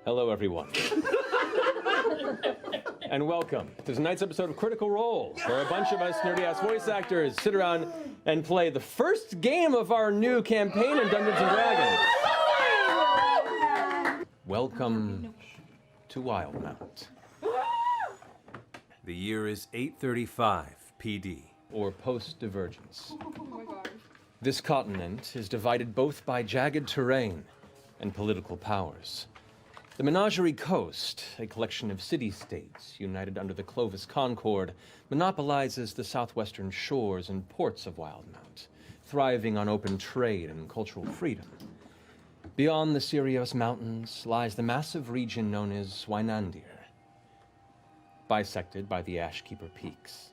Hello, everyone. And welcome to tonight's episode of Critical Role, where a bunch of us nerdy-ass voice actors sit around and play the first game of our new campaign in Dungeons & Dragons. Welcome to Wildmount. The year is 835 PD, or post-divergence. This continent is divided both by jagged terrain and political powers. The Menagerie Coast, a collection of city-states united under the Clovis Concord, monopolizes the southwestern shores and ports of Wildmount, thriving on open trade and cultural freedom. Beyond the Sirios Mountains lies the massive region known as Wynandir, bisected by the Ashkeeper Peaks.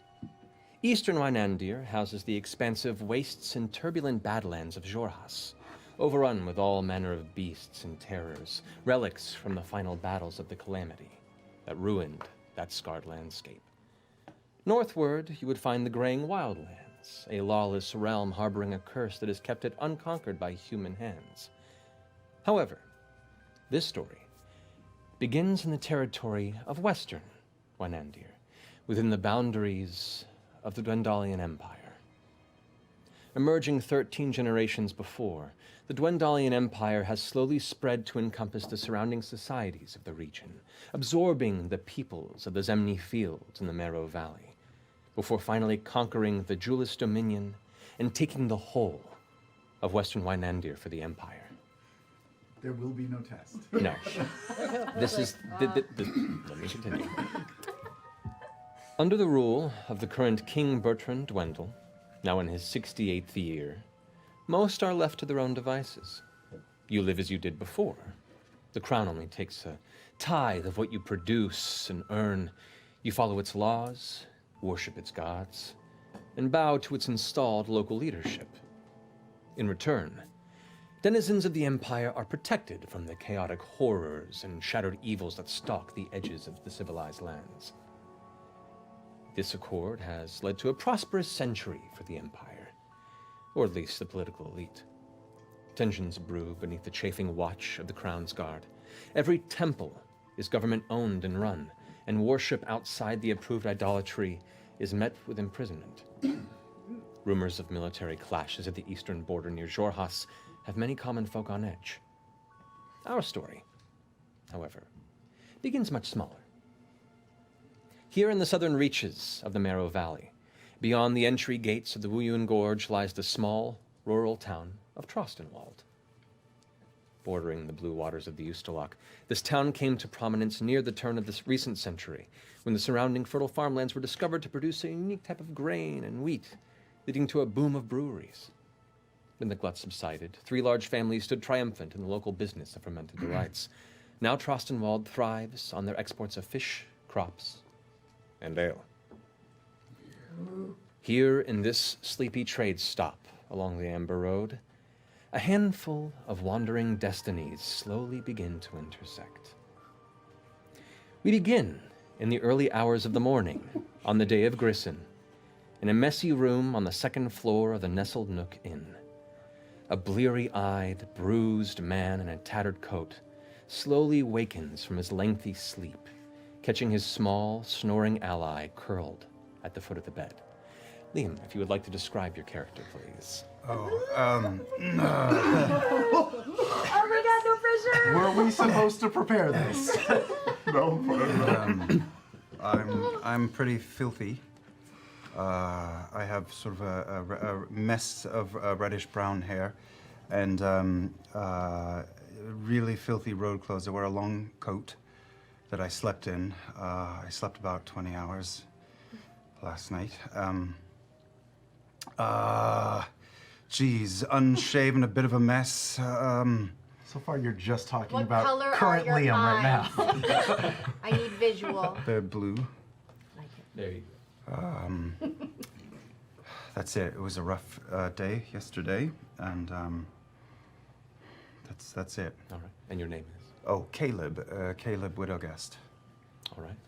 Eastern Wynandir houses the expansive wastes and turbulent badlands of Xhorhas, overrun with all manner of beasts and terrors, relics from the final battles of the Calamity that ruined that scarred landscape. Northward, you would find the graying Wildlands, a lawless realm harboring a curse that has kept it unconquered by human hands. However, this story begins in the territory of Western Wynandir, within the boundaries of the Dwendalian Empire. Emerging 13 generations before, the Dwendalian Empire has slowly spread to encompass the surrounding societies of the region, absorbing the peoples of the Zemni Fields and the Marrow Valley, before finally conquering the Julis Dominion and taking the whole of Western Wynandir for the Empire. There will be no test. No. This is... let me continue. Under the rule of the current King Bertrand Dwendal, now in his 68th year, most are left to their own devices. You live as you did before. The crown only takes a tithe of what you produce and earn. You follow its laws, worship its gods, and bow to its installed local leadership. In return, denizens of the Empire are protected from the chaotic horrors and shattered evils that stalk the edges of the civilized lands. This accord has led to a prosperous century for the Empire, or at least the political elite. Tensions brew beneath the chafing watch of the Crown's Guard. Every temple is government-owned and run, and worship outside the approved idolatry is met with imprisonment. Rumors of military clashes at the eastern border near Xhorhas have many common folk on edge. Our story, however, begins much smaller. Here in the southern reaches of the Marrow Valley, beyond the entry gates of the Wuyun Gorge, lies the small, rural town of Trostenwald. Bordering the blue waters of the Ustalok, this town came to prominence near the turn of this recent century, when the surrounding fertile farmlands were discovered to produce a unique type of grain and wheat, leading to a boom of breweries. When the glut subsided, 3 large families stood triumphant in the local business of fermented delights. Now Trostenwald thrives on their exports of fish, crops, and ale. Here in this sleepy trade stop along the Amber Road, a handful of wandering destinies slowly begin to intersect. We begin in the early hours of the morning on the day of Grissin, in a messy room on the 2nd floor of the Nestled Nook Inn. A bleary-eyed, bruised man in a tattered coat slowly wakens from his lengthy sleep, catching his small, snoring ally curled at the foot of the bed. Liam, if you would like to describe your character, please. Oh, my God, no pressure! Were we supposed to prepare this? No. I'm pretty filthy. I have sort of a mess of reddish-brown hair and really filthy road clothes. I wear a long coat that I slept in. I slept about 20 hours last night. Geez, unshaven, a bit of a mess. So far, you're just talking What about color current are your Liam right now. eyes? I need visual. They're blue. Like it. There you go. That's it. It was a rough day yesterday, and that's it. All right. And your name is? Oh, Caleb. Caleb Widowguest. All right.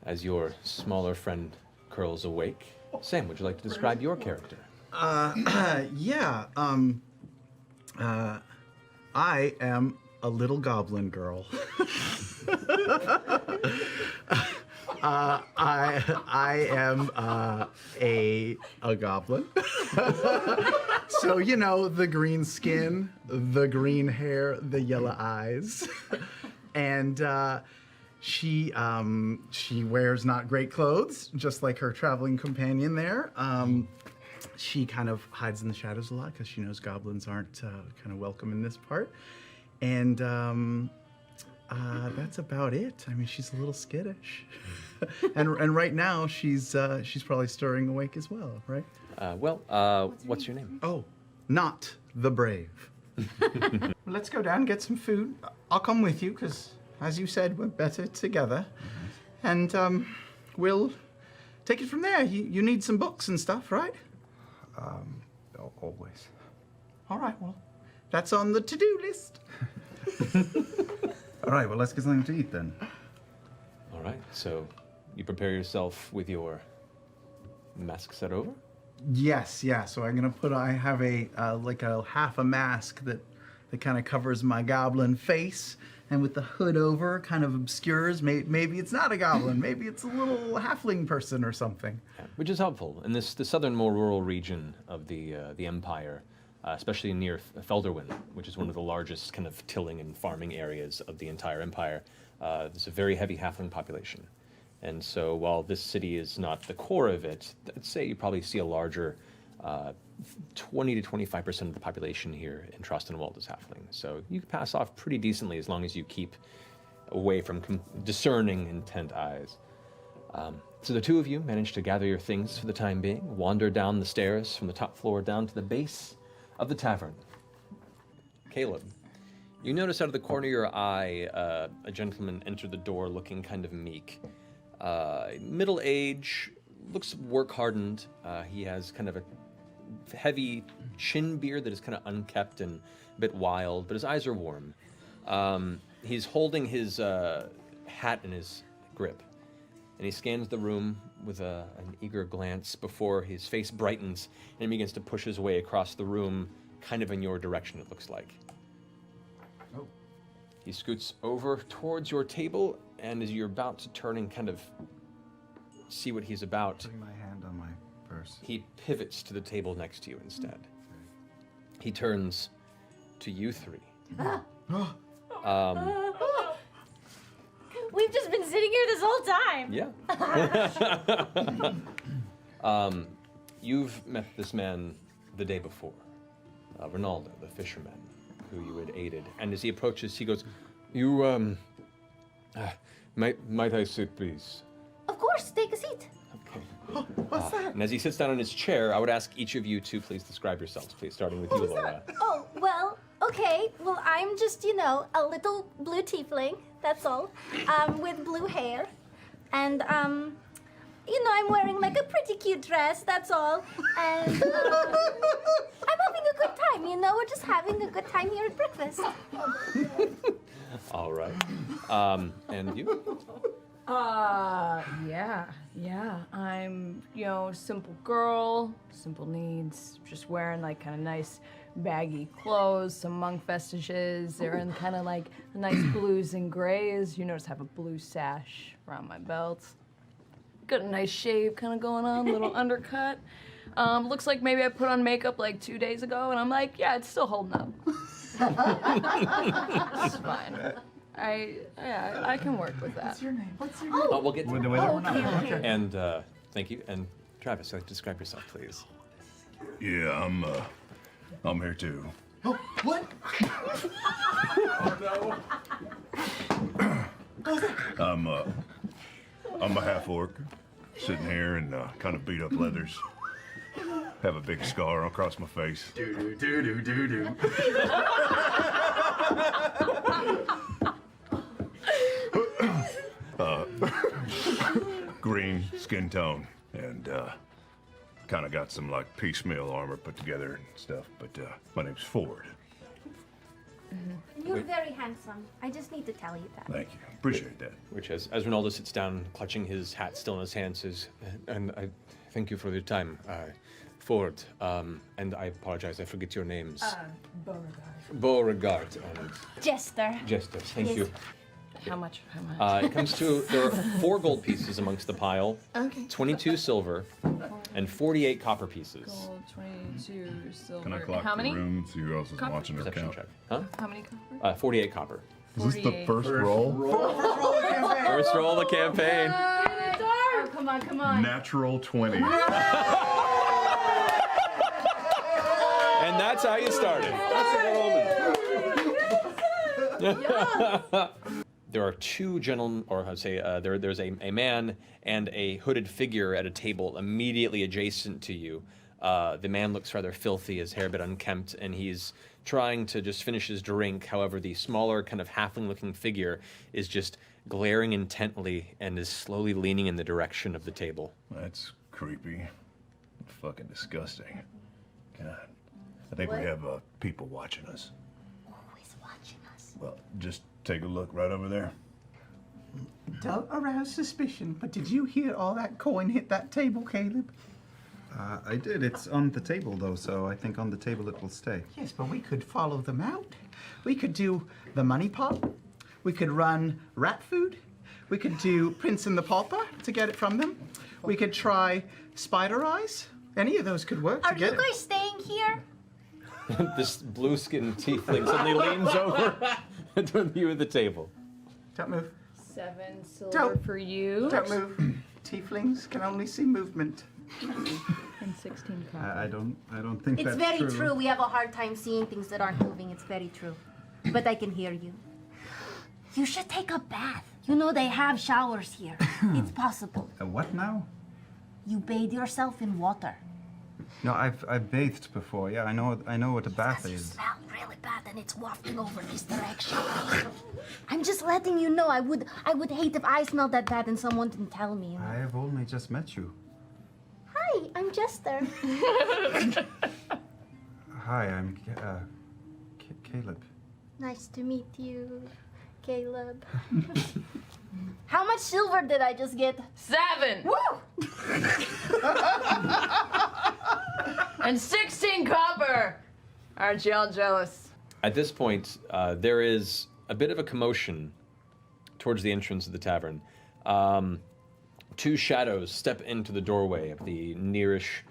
As your smaller friend curls awake, Sam, would you like to describe your character? Yeah. I am a little goblin girl. I am a goblin. So, you know, the green skin, the green hair, the yellow eyes. And she wears not great clothes, just like her traveling companion there. She kind of hides in the shadows a lot because she knows goblins aren't kind of welcome in this part. And that's about it. I mean, she's a little skittish. and right now, she's probably stirring awake as well, right? What's your name? Oh, not the brave. Let's go down and get some food. I'll come with you because, as you said, we're better together. And we'll take it from there. You need some books and stuff, right? Always. All right, well, that's on the to-do list. All right, well, let's get something to eat then. All right, so you prepare yourself with your mask set over? Yes, yeah. So I have a like a half a mask that kind of covers my goblin face, and with the hood over, kind of obscures. Maybe it's not a goblin. Maybe it's a little halfling person or something. Yeah, which is helpful in the southern, more rural region of the Empire, especially near Felderwin, which is one of the largest kind of tilling and farming areas of the entire Empire. There's a very heavy halfling population. And so while this city is not the core of it, I'd say you probably see a larger 20 to 25% of the population here in Trostenwald is halfling. So you can pass off pretty decently as long as you keep away from discerning intent eyes. So the two of you manage to gather your things for the time being, wander down the stairs from the top floor down to the base of the tavern. Caleb, you notice out of the corner of your eye a gentleman enter the door looking kind of meek. Middle age, looks work hardened. He has kind of a heavy chin beard that is kind of unkempt and a bit wild, but his eyes are warm. He's holding his hat in his grip, and he scans the room with an eager glance before his face brightens and he begins to push his way across the room, kind of in your direction, it looks like. Oh. He scoots over towards your table, and as you're about to turn and kind of see what he's about, Putting my hand on my purse. he pivots to the table next to you instead. He turns to you three. We've just been sitting here this whole time. Yeah. You've met this man the day before, Ronaldo, the fisherman, who you had aided. And as he approaches, he goes, "You, might I sit, please?" Of course, take a seat. Okay. What's that? And as he sits down in his chair, I would ask each of you to please describe yourselves, please, starting with you, Laura. Oh, well, okay. Well, I'm just, a little blue tiefling, that's all, with blue hair. And, I'm wearing like a pretty cute dress, that's all. And I'm having a good time, we're just having a good time here at breakfast. All right. And you? Yeah. I'm, simple girl, simple needs, just wearing like kind of nice baggy clothes, some monk vestiges. They're in kind of like nice blues and grays. You notice I have a blue sash around my belt. Got a nice shave kind of going on, little undercut. Looks like maybe I put on makeup like 2 days ago, and I'm like, yeah, it's still holding up. It's fine. I can work with that. What's your name? Oh, we'll get to it. Okay. And thank you. And Travis, describe yourself, please. Yeah, I'm here too. Oh, what? I'm a half orc, sitting here in kind of beat up leathers. Have a big scar across my face. Do. Green skin tone, and kind of got some like piecemeal armor put together and stuff. But my name's Ford. You're very handsome. I just need to tell you that. Thank you, appreciate that. Which, as Ronaldo sits down, clutching his hat still in his hand, says, "And I thank you for your time. Ford, and I apologize, I forget your names. Beauregard. Beauregard and Jester. Jester, thank Yes. you. How much? How much? It comes to, there are 4 gold pieces amongst the pile, Okay. 22 silver, and 48 copper pieces. Gold, 22 silver. Can I clock How many? the room, see who else is Copper. watching her Perception count? check. Huh? How many copper? 48 copper. Is this the 48. first roll? First roll of the campaign. Oh, come on, come on. Natural 20. And that's how you started. There are 2 gentlemen, or I'd say there's a man and a hooded figure at a table immediately adjacent to you. The man looks rather filthy, his hair a bit unkempt, and he's trying to just finish his drink. However, the smaller, kind of halfling-looking figure is just glaring intently and is slowly leaning in the direction of the table. That's creepy. Fucking disgusting. God. I think we have people watching us. Who is watching us? Well, just take a look right over there. Don't arouse suspicion, but did you hear all that coin hit that table, Caleb? I did. It's on the table, though, so I think on the table it will stay. Yes, but we could follow them out. We could do the money pot. We could run rat food. We could do Prince and the Pauper to get it from them. We could try spider eyes. Any of those could work Are to you get it. guys staying here? This blue-skinned tiefling suddenly leans over to view of the table. Don't move. 7 silver Don't- for you. Don't move. Tieflings can only see movement. And 16 copper. I don't think It's that's very true. true. We have a hard time seeing things that aren't moving. It's very true. But I can hear you. You should take a bath. You know they have showers here. It's possible. What now? You bathe yourself in water. No, I've bathed before. Yeah, I know what a bath Because you is. smell really bad and it's wafting over this direction. I'm just letting you know. I would hate if I smelled that bad and someone didn't tell me. You know? I have only just met you. Hi, I'm Jester. Hi, I'm Caleb. Nice to meet you, Caleb. How much silver did I just get? 7! Woo! And 16 copper! Aren't y'all jealous? At this point, there is a bit of a commotion towards the entrance of the tavern. 2 shadows step into the doorway of the nearish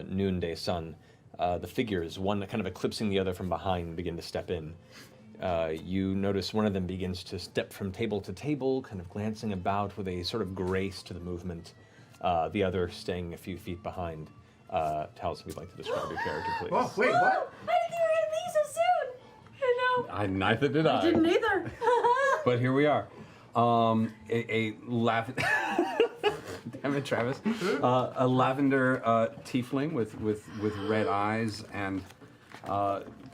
noonday sun. The figures, one kind of eclipsing the other from behind, begin to step in. You notice one of them begins to step from table to table, kind of glancing about with a sort of grace to the movement. The other staying a few feet behind. Tell us if you'd like to describe your character, please. Oh, wait, what? I didn't think we were gonna be so soon. I know. Neither did I. Didn't either. But here we are. A lavender. Damn it, Travis. A lavender tiefling with red eyes and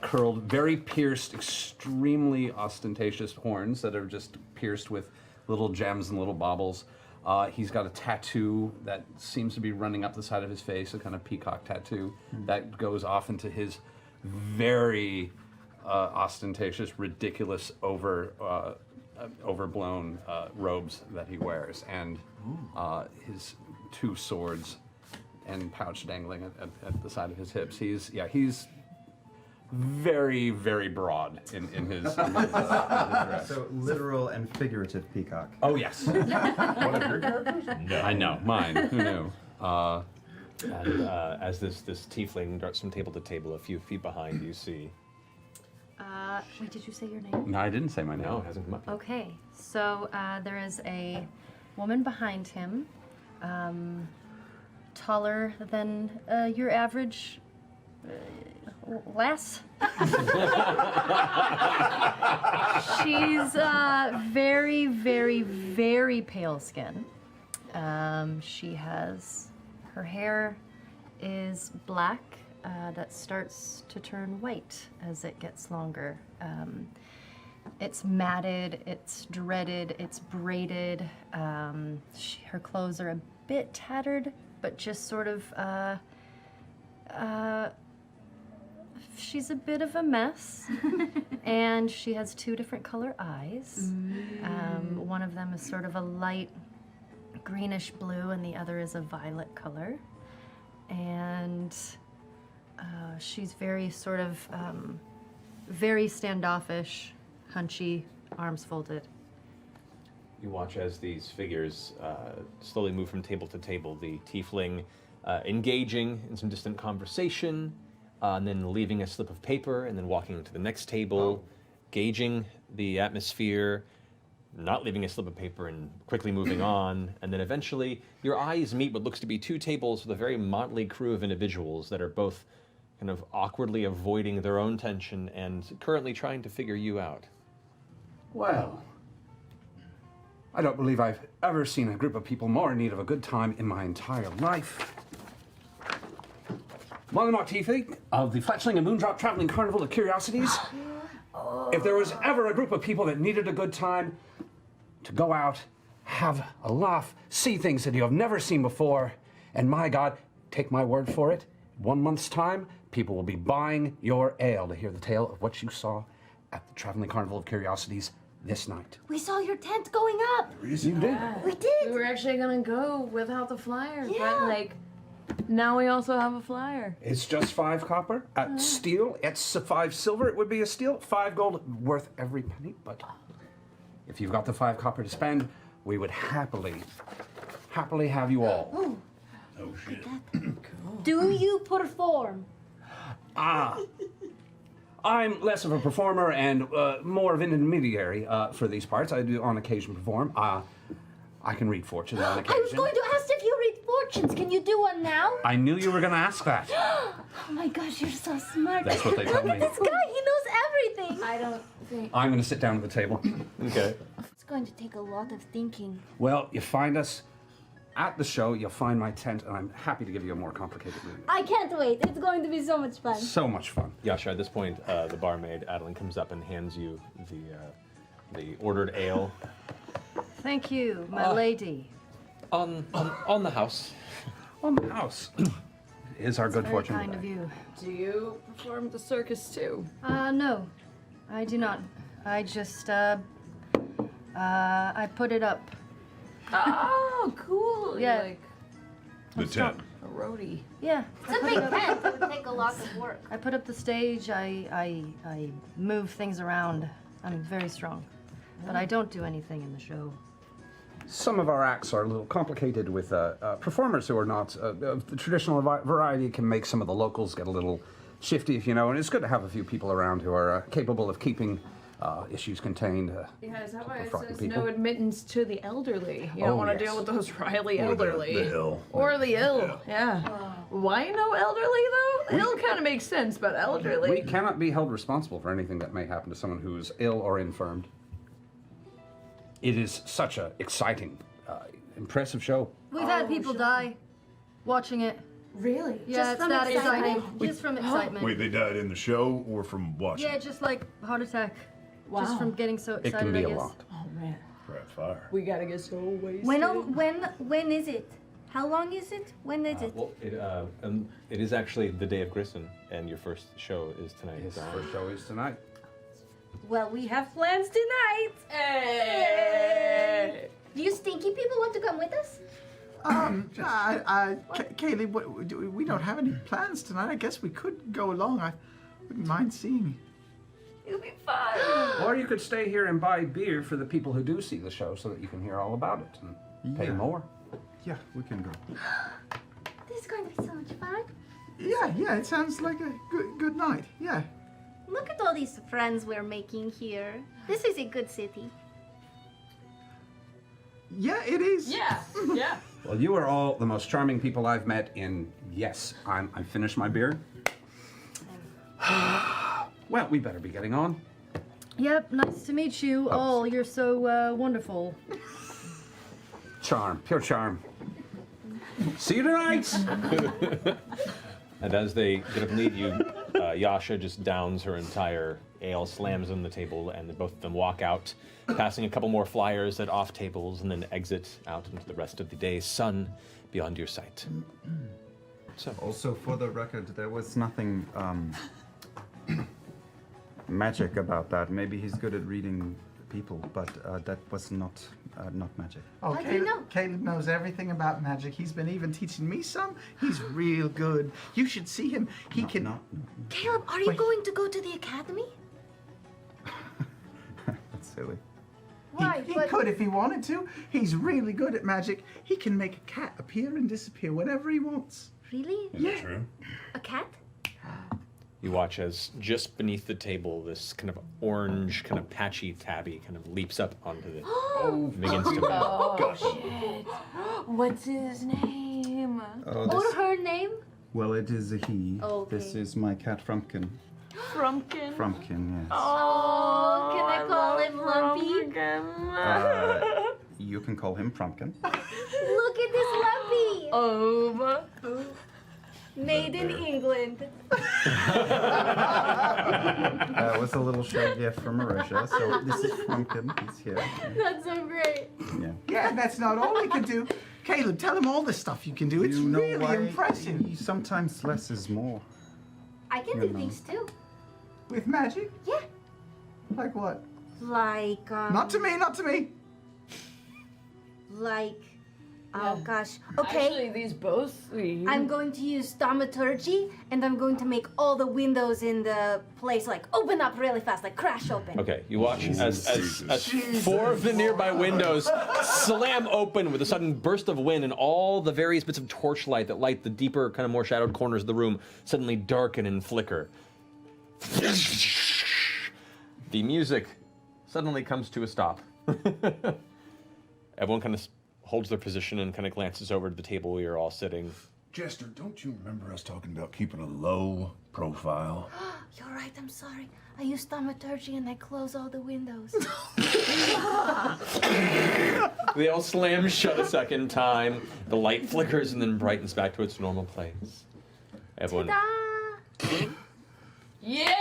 curled, very pierced, extremely ostentatious horns that are just pierced with little gems and little baubles. He's got a tattoo that seems to be running up the side of his face, a kind of peacock tattoo that goes off into his very ostentatious, ridiculous, overblown robes that he wears, and his 2 swords and pouch dangling at the side of his hips. He's very, very broad in his dress. So literal and figurative peacock. Oh yes. One of your characters? No. I know, mine. Who knew? And as this tiefling darts from table to table, a few feet behind, you see. Wait, did you say your name? No, I didn't say my name. No, it hasn't come up yet. Okay, so there is a woman behind him, taller than your average lass. She's very, very, very pale skin. She has, her hair is black that starts to turn white as it gets longer. It's matted, it's dreaded, it's braided. Her clothes are a bit tattered, but just sort of, she's a bit of a mess. And she has 2 different color eyes. One of them is sort of a light greenish blue and the other is a violet color. and she's very sort of very standoffish, hunchy, arms folded. You watch as these figures slowly move from table to table, the tiefling engaging in some distant conversation, and then leaving a slip of paper, and then walking to the next table, gauging the atmosphere, not leaving a slip of paper and quickly moving on, and then eventually your eyes meet what looks to be two tables with a very motley crew of individuals that are both kind of awkwardly avoiding their own tension and currently trying to figure you out. Well, I don't believe I've ever seen a group of people more in need of a good time in my entire life. Monomock Tiefling of the Fletchling and Moondrop Traveling Carnival of Curiosities. If there was ever a group of people that needed a good time to go out, have a laugh, see things that you have never seen before, and my God, take my word for it, 1 month's time, people will be buying your ale to hear the tale of what you saw at the Traveling Carnival of Curiosities this night. We saw your tent going up. You did. We did. We were actually gonna go without the flyer, Yeah. but like now we also have a flyer. It's just 5 copper. At steel, it's 5 silver. It would be a steal. 5 gold, worth every penny. But if you've got the 5 copper to spend, we would happily have you all. Oh, shit. Do you perform? I'm less of a performer and more of an intermediary for these parts. I do on occasion perform. I can read fortunes on occasion. I was going to ask if you read fortunes. Can you do one now? I knew you were going to ask that. Oh my gosh, you're so smart. That's what they told Look at me. this guy. He knows everything. I don't think I'm going to sit down at the table. Okay. It's going to take a lot of thinking. Well, you find us at the show. You'll find my tent, and I'm happy to give you a more complicated reading. I can't wait. It's going to be so much fun. So much fun. Yasha, at this point, the barmaid, Adeline, comes up and hands you the ordered ale. Thank you, my lady. On the house. On the house. Is our good Very fortune kind today. of you. do you perform at the circus too? No, I do not. I just, I put it up. Oh, cool. Yeah. You're like The tent. a roadie. Yeah. It's a big tent. It would take a lot of work. I put up the stage. I move things around. I'm very strong, but I don't do anything in the show. Some of our acts are a little complicated with performers who are not of the traditional variety. Can make some of the locals get a little shifty, if you know, and it's good to have a few people around who are capable of keeping issues contained. Yeah, is that why it frighten says people. no admittance to the elderly? You Oh, don't want to yes. deal with those Riley Or the elderly. ill. Or the ill, yeah. Why no elderly though? Ill kind of makes sense, but elderly. We cannot be held responsible for anything that may happen to someone who's ill or infirmed. It is such an exciting, impressive show. We've had people die watching it. Really? Yeah, Just it's from that excitement? exciting. Just from excitement. Wait, they died in the show or from watching? Yeah, just like heart attack. Wow. Just from getting so It excited. can be I a guess. lot. Oh man, Crap fire. we gotta get so wasted. When is it? How long is it? When is it? Well, it is actually the day of Grissom, and your first show is tonight. His first show is tonight. Well, we have plans tonight. Hey! Do you stinky people want to come with us? Kaylee, we don't have any plans tonight. I guess we could go along. I wouldn't mind seeing. It'll be fun. Or you could stay here and buy beer for the people who do see the show so that you can hear all about it and pay Yeah. more. Yeah, we can go. This is going to be so much fun. Yeah, it sounds like a good night. Yeah. Look at all these friends we're making here. This is a good city. Yeah, it is. Yeah, yeah. Well, you are all the most charming people I've met in, yes, I finished my beer. Well, we better be getting on. Yep, nice to meet you all. You're so wonderful. Charm, pure charm. See you tonight! And as they get up and leave you, Yasha just downs her entire ale, slams on the table, and both of them walk out, passing a couple more flyers at off tables, and then exit out into the rest of the day's sun beyond your sight. So, Also, for the record, there was nothing magic about that. Maybe he's good at reading people, but that was not magic. Oh, How do you know? Caleb knows everything about magic. He's been even teaching me some. He's real good. You should see him. He can. No. Caleb, are you Wait. going to go to the academy? That's silly. Why? He But- could if he wanted to. He's really good at magic. He can make a cat appear and disappear whenever he wants. Really? Is that true? A cat? You watch as just beneath the table, this kind of orange, kind of patchy tabby kind of leaps up onto the. Begins to move. Oh, shit. What's his name? Oh, Or her name? well, it is a he. Okay. This is my cat Frumpkin. Frumpkin. Frumpkin, yes. Oh, can I call him Lumpy? You can call him Frumpkin. Look at this Lumpy! Oh. Made in England. It was a little show gift from Marisha. So this is Frumpkin. He's here. That's so great. Yeah. Yeah, that's not all he can do. Caleb, tell him all the stuff you can do. It's You know really why? impressive. Sometimes less is more. I can do things too. With magic? Yeah. Like what? Like, Not to me, not to me. Like, oh Yeah. gosh. Okay. Actually, these both. I'm going to use thaumaturgy, and I'm going to make all the windows in the place like open up really fast, like crash open. Okay, you watch as 4 of the nearby windows slam open with a sudden burst of wind, and all the various bits of torchlight that light the deeper, kind of more shadowed corners of the room suddenly darken and flicker. The music suddenly comes to a stop. Everyone kind of holds their position and kind of glances over to the table where you're all sitting. Jester, don't you remember us talking about keeping a low profile? You're right, I'm sorry. I use thaumaturgy and I close all the windows. They all slam shut a second time. The light flickers and then brightens back to its normal place. Everyone. Ta-da! Yeah!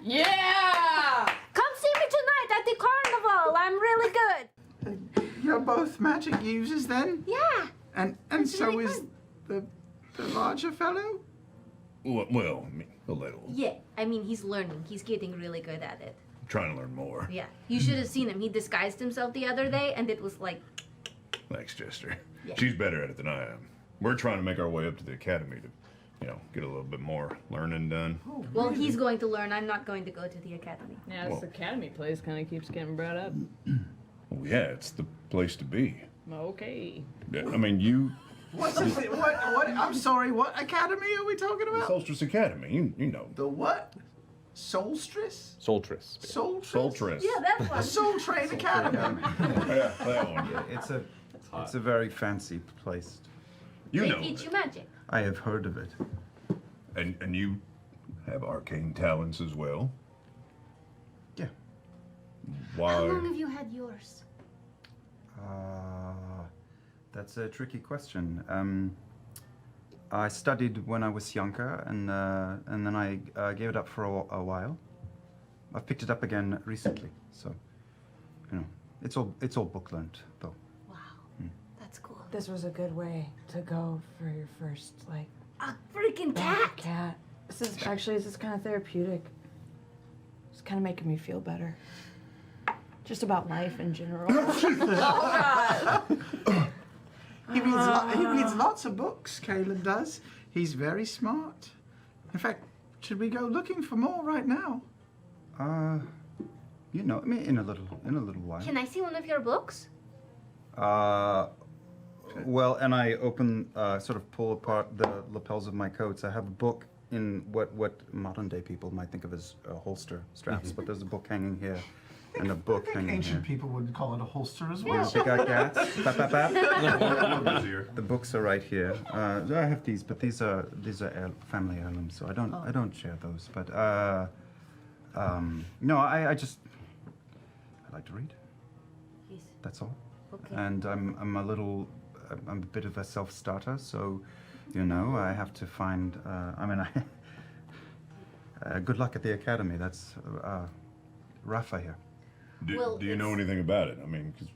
Yeah! Come see me tonight at the carnival. I'm really good. You're both magic users then? Yeah. And That's so really is the larger fellow? Well, I mean, a little. Yeah, I mean, he's learning. He's getting really good at it. Trying to learn more. Yeah. You should have seen him. He disguised himself the other day, and it was like, Thanks, Jester. Yeah. She's better at it than I am. We're trying to make our way up to the academy to, get a little bit more learning done. well, he's going to learn. I'm not going to go to the academy. Yeah, this academy place kind of keeps getting brought up. Well, yeah, it's the place to be. Okay. Yeah, I mean, you, What's it? What? I'm sorry, what academy are we talking about? Solstice Academy, you know. The what? Solstice? Soltris. Solstice? Soltris. Yeah, that's one. Soul Train Academy. Yeah, that one. Yeah, it's a very fancy place. You They know. teach that. you magic. I have heard of it. And you have arcane talents as well. Yeah. Why? How long have you had yours? That's a tricky question. I studied when I was younger, and then I gave it up for a while. I've picked it up again recently, so it's all book learned though. Wow, that's cool. This was a good way to go for your first, like, A freaking cat. cat. This is kind of therapeutic. It's kind of making me feel better. Just about life in general. He reads lots of books, Caleb does. He's very smart. In fact, should we go looking for more right now? I mean, in a little while. Can I see one of your books? Well, and I sort of pull apart the lapels of my coats. I have a book in what modern day people might think of as holster straps, but there's a book hanging here, and a book hanging Ancient here. people would call it a holster as Yeah, well. big eye cats. Bap, bap, bap. A little busier. The books are right here. I have these, but these are family heirlooms, so I don't share those. But no, I like to read. Yes. That's all. Okay. And I'm a bit of a self-starter, so I have to find. Good luck at the academy. That's Rafa here. Well, Do you know it's- anything about it? I mean, because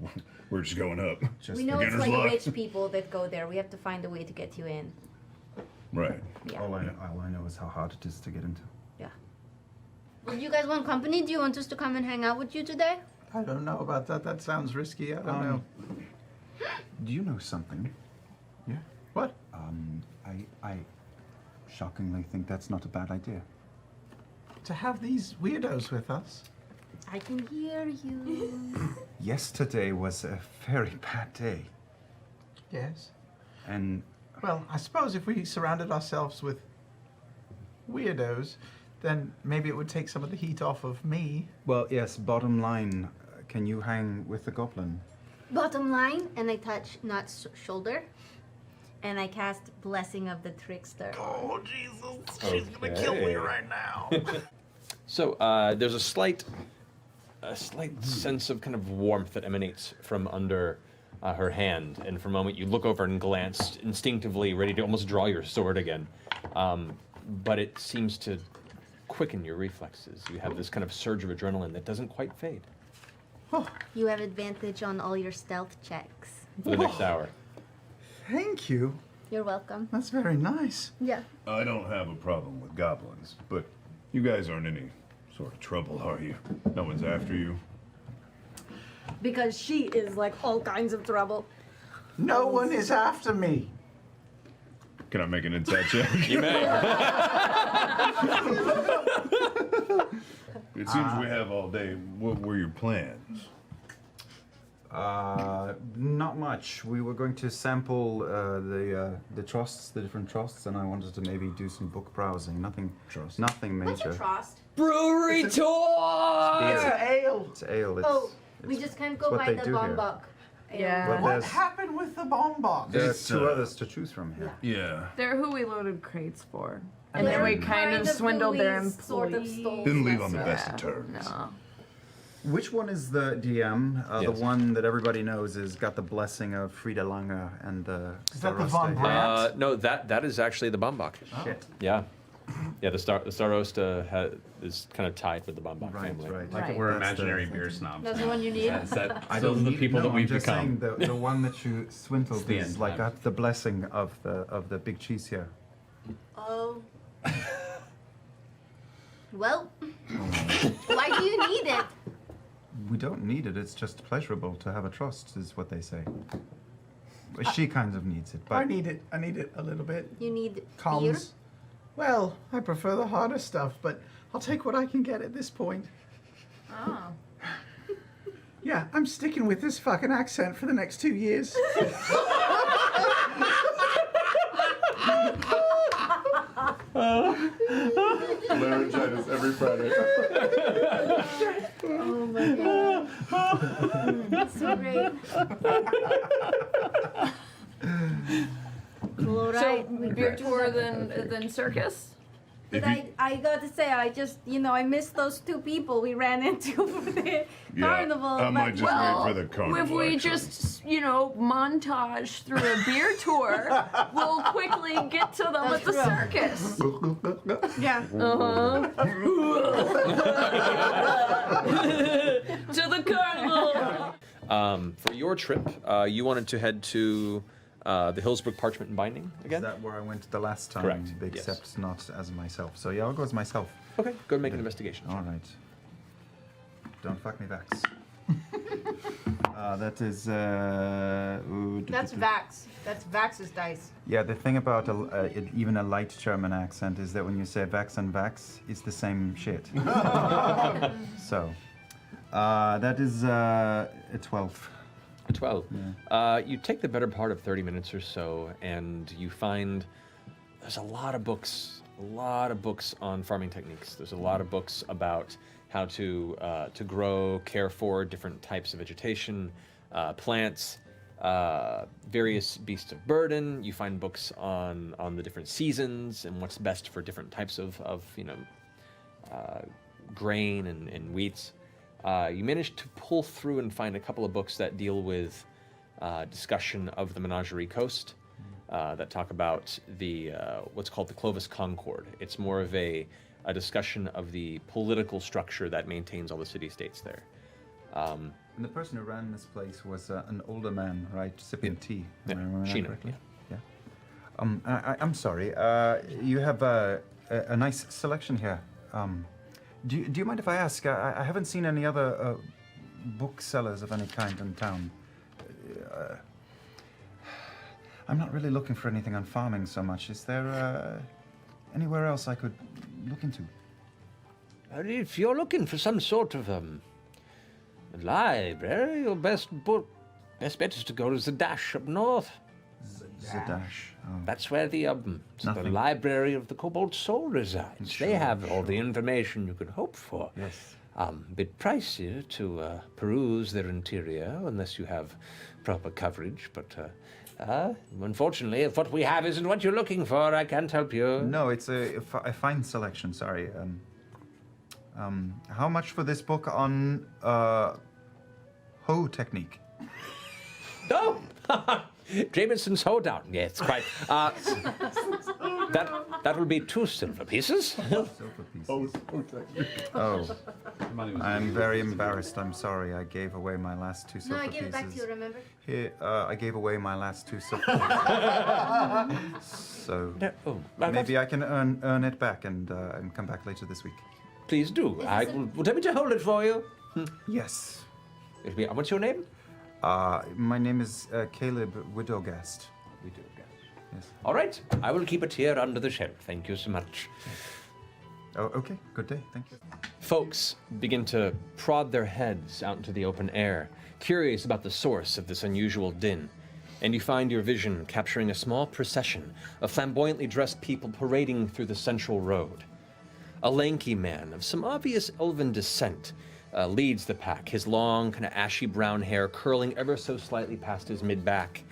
we're just going up. Just We know it's beginner's like luck. rich people that go there. We have to find a way to get you in. Right. Yeah. all I know is how hard it is to get into. Yeah. Would you guys want company? Do you want us to come and hang out with you today? I don't know about that. That sounds risky. I don't know. Do you know something? Yeah. What? I shockingly think that's not a bad idea. To have these weirdos with us? I can hear you. Yesterday was a very bad day. Yes. And Well, I suppose if we surrounded ourselves with weirdos, then maybe it would take some of the heat off of me. well, yes, bottom line, can you hang with the goblin? Bottom line, and I touch Not's shoulder, and I cast Blessing of the Trickster. Oh, Jesus. She's going to kill me right now. So there's a slight sense of kind of warmth that emanates from under her hand, and for a moment you look over and glance instinctively, ready to almost draw your sword again, but it seems to quicken your reflexes. You have this kind of surge of adrenaline that doesn't quite fade You have advantage on all your stealth checks. for the next hour. Thank you. You're welcome. That's very nice. Yeah. I don't have a problem with goblins, but you guys aren't any sort of trouble, are you? No one's after you? Because she is like all kinds of trouble. No one is after me. Can I make an insight check? You may. It seems we have all day. What were your plans? Not much. We were going to sample the trusts, the different trusts, and I wanted to maybe do some book browsing. Nothing What's a major. trust? Brewery tour! It's an ale. It's ale. It's, Oh, we it's- just can't it's go what by they the do here. bombok. Yeah. Well, What there's, happened with the bomb box? there's It's, two uh, others to choose from here. Yeah. They're who we loaded crates for. And then They're we kind of who swindled we their sort of employees. stole Didn't leave on the from best us. of terms. No. Which one is the DM? Yes. The one that everybody knows is got the blessing of Frida Lange and the. Is that the Von Starosta. Brandt? No, that is actually the Bambach. Shit. Yeah. Yeah, the Starosta is kind of tied with the Bambach Right, family. right. Right. We're That's the- imaginary beer snobs. That's now. the one you need? Is that, I those don't are the need- people no, that we've I'm just become. saying the one that you swindled It's the is end. like got the blessing of the big cheese here. Oh. Well, why do you need it? We don't need it. It's just pleasurable to have a trust, is what they say. She kind of needs it, I but need it. I need it a little bit. You need beer? Calms. Well, I prefer the harder stuff, but I'll take what I can get at this point. Oh. Yeah, I'm sticking with this fucking accent for the next 2 years. Laryngitis every Friday. Oh my god. That's so great. Well, all So right. beer tour then circus? But I got to say, I just, I missed those two people we ran into for the carnival. I might but- just wait for the carnival. If we actually. just, montage through a beer tour, we'll quickly get to them at the circus. Yeah. To the carnival. For your trip, you wanted to head to the Hillsbrook Parchment and Binding is again? that where I went the last time? Correct, yes. Except not as myself. So yeah, I'll go as myself. Okay, go and make an investigation. All right. Don't fuck me, Vax. That is. That's Vax. That's Vax's dice. Yeah, the thing about even a light German accent is that when you say Vax and Vax, it's the same shit. So, that is a 12. A 12. You take the better part of 30 minutes or so, and you find there's a lot of books on farming techniques. There's a lot of books about how to grow, care for different types of vegetation, plants, various beasts of burden. You find books on the different seasons and what's best for different types of grain and wheats. You managed to pull through and find a couple of books that deal with discussion of the Menagerie Coast, that talk about the what's called the Clovis Concord. It's more of a discussion of the political structure that maintains all the city-states there. And the person who ran this place was an older man, right? Sipping tea. Am I remembering that Sheena, correctly? I'm sorry. You have a nice selection here. Do you mind if I ask? I haven't seen any other booksellers of any kind in town. I'm not really looking for anything on farming so much. Is there anywhere else I could look into? If you're looking for some sort of library, your best bet is to go to Zadash up north. Zadash. Oh. That's where the library of the Cobalt Soul resides. Sure, they have all the information you could hope for. Yes. Bit pricier to peruse their interior unless you have proper coverage, but unfortunately, if what we have isn't what you're looking for, I can't help you. No, it's a fine selection. Sorry. How much for this book on hoe technique? No. Jameson's hoedown. Yes, quite. That will be 2 silver pieces. Silver pieces. Oh, I'm very embarrassed. I'm sorry. I gave away my last 2 silver No, I pieces. gave it back to you, remember? Here, I gave away my last 2 silver pieces. So maybe I can earn it back and come back later this week. Please do. Would you me to hold it for you? Yes. What's your name? My name is Caleb Widogast. Yes. All right. I will keep it here under the shelf. Thank you so much. Oh, okay. Good day. Thank you. Folks begin to prod their heads out into the open air, curious about the source of this unusual din. And you find your vision capturing a small procession of flamboyantly dressed people parading through the central road. A lanky man of some obvious elven descent leads the pack, his long, kind of ashy brown hair curling ever so slightly past his mid-back,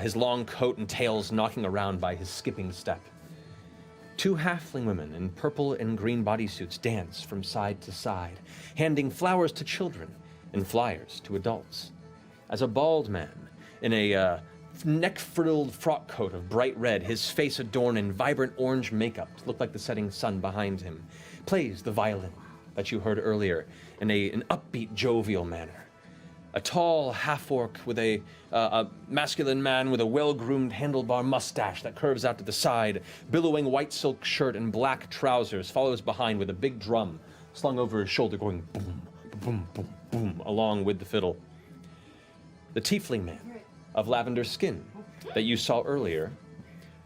his long coat and tails knocking around by his skipping step. 2 halfling women in purple and green bodysuits dance from side to side, handing flowers to children and flyers to adults. As a bald man in a neck-frilled frock coat of bright red, his face adorned in vibrant orange makeup to look like the setting sun behind him, plays the violin that you heard earlier in an upbeat, jovial manner. A tall half-orc with a masculine man with a well-groomed handlebar mustache that curves out to the side, billowing white silk shirt and black trousers, follows behind with a big drum slung over his shoulder going boom, boom, boom, boom, along with the fiddle. The tiefling man of lavender skin that you saw earlier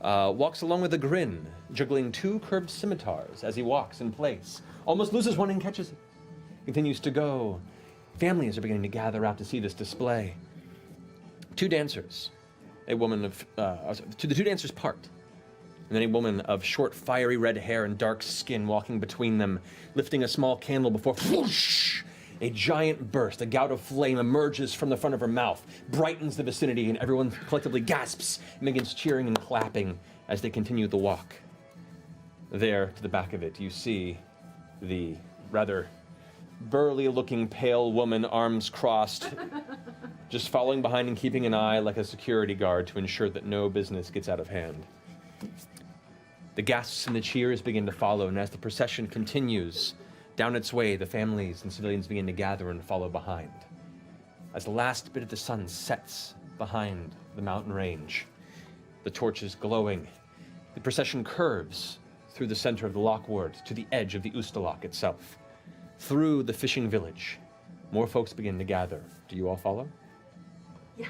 walks along with a grin, juggling 2 curved scimitars as he walks in place, almost loses one and catches it. Continues to go. Families are beginning to gather out to see this display. 2 dancers, the 2 dancers part, and then a woman of short, fiery red hair and dark skin walking between them, lifting a small candle before whoosh, a giant burst, a gout of flame emerges from the front of her mouth, brightens the vicinity, and everyone collectively gasps and begins cheering and clapping as they continue the walk. There, to the back of it, you see the rather burly-looking pale woman, arms crossed, just following behind and keeping an eye like a security guard to ensure that no business gets out of hand. The gasps and the cheers begin to follow, and as the procession continues down its way, the families and civilians begin to gather and follow behind. As the last bit of the sun sets behind the mountain range, the torches glowing, the procession curves through the center of the Lockward to the edge of the Ustalok itself. Through the fishing village, more folks begin to gather. Do you all follow?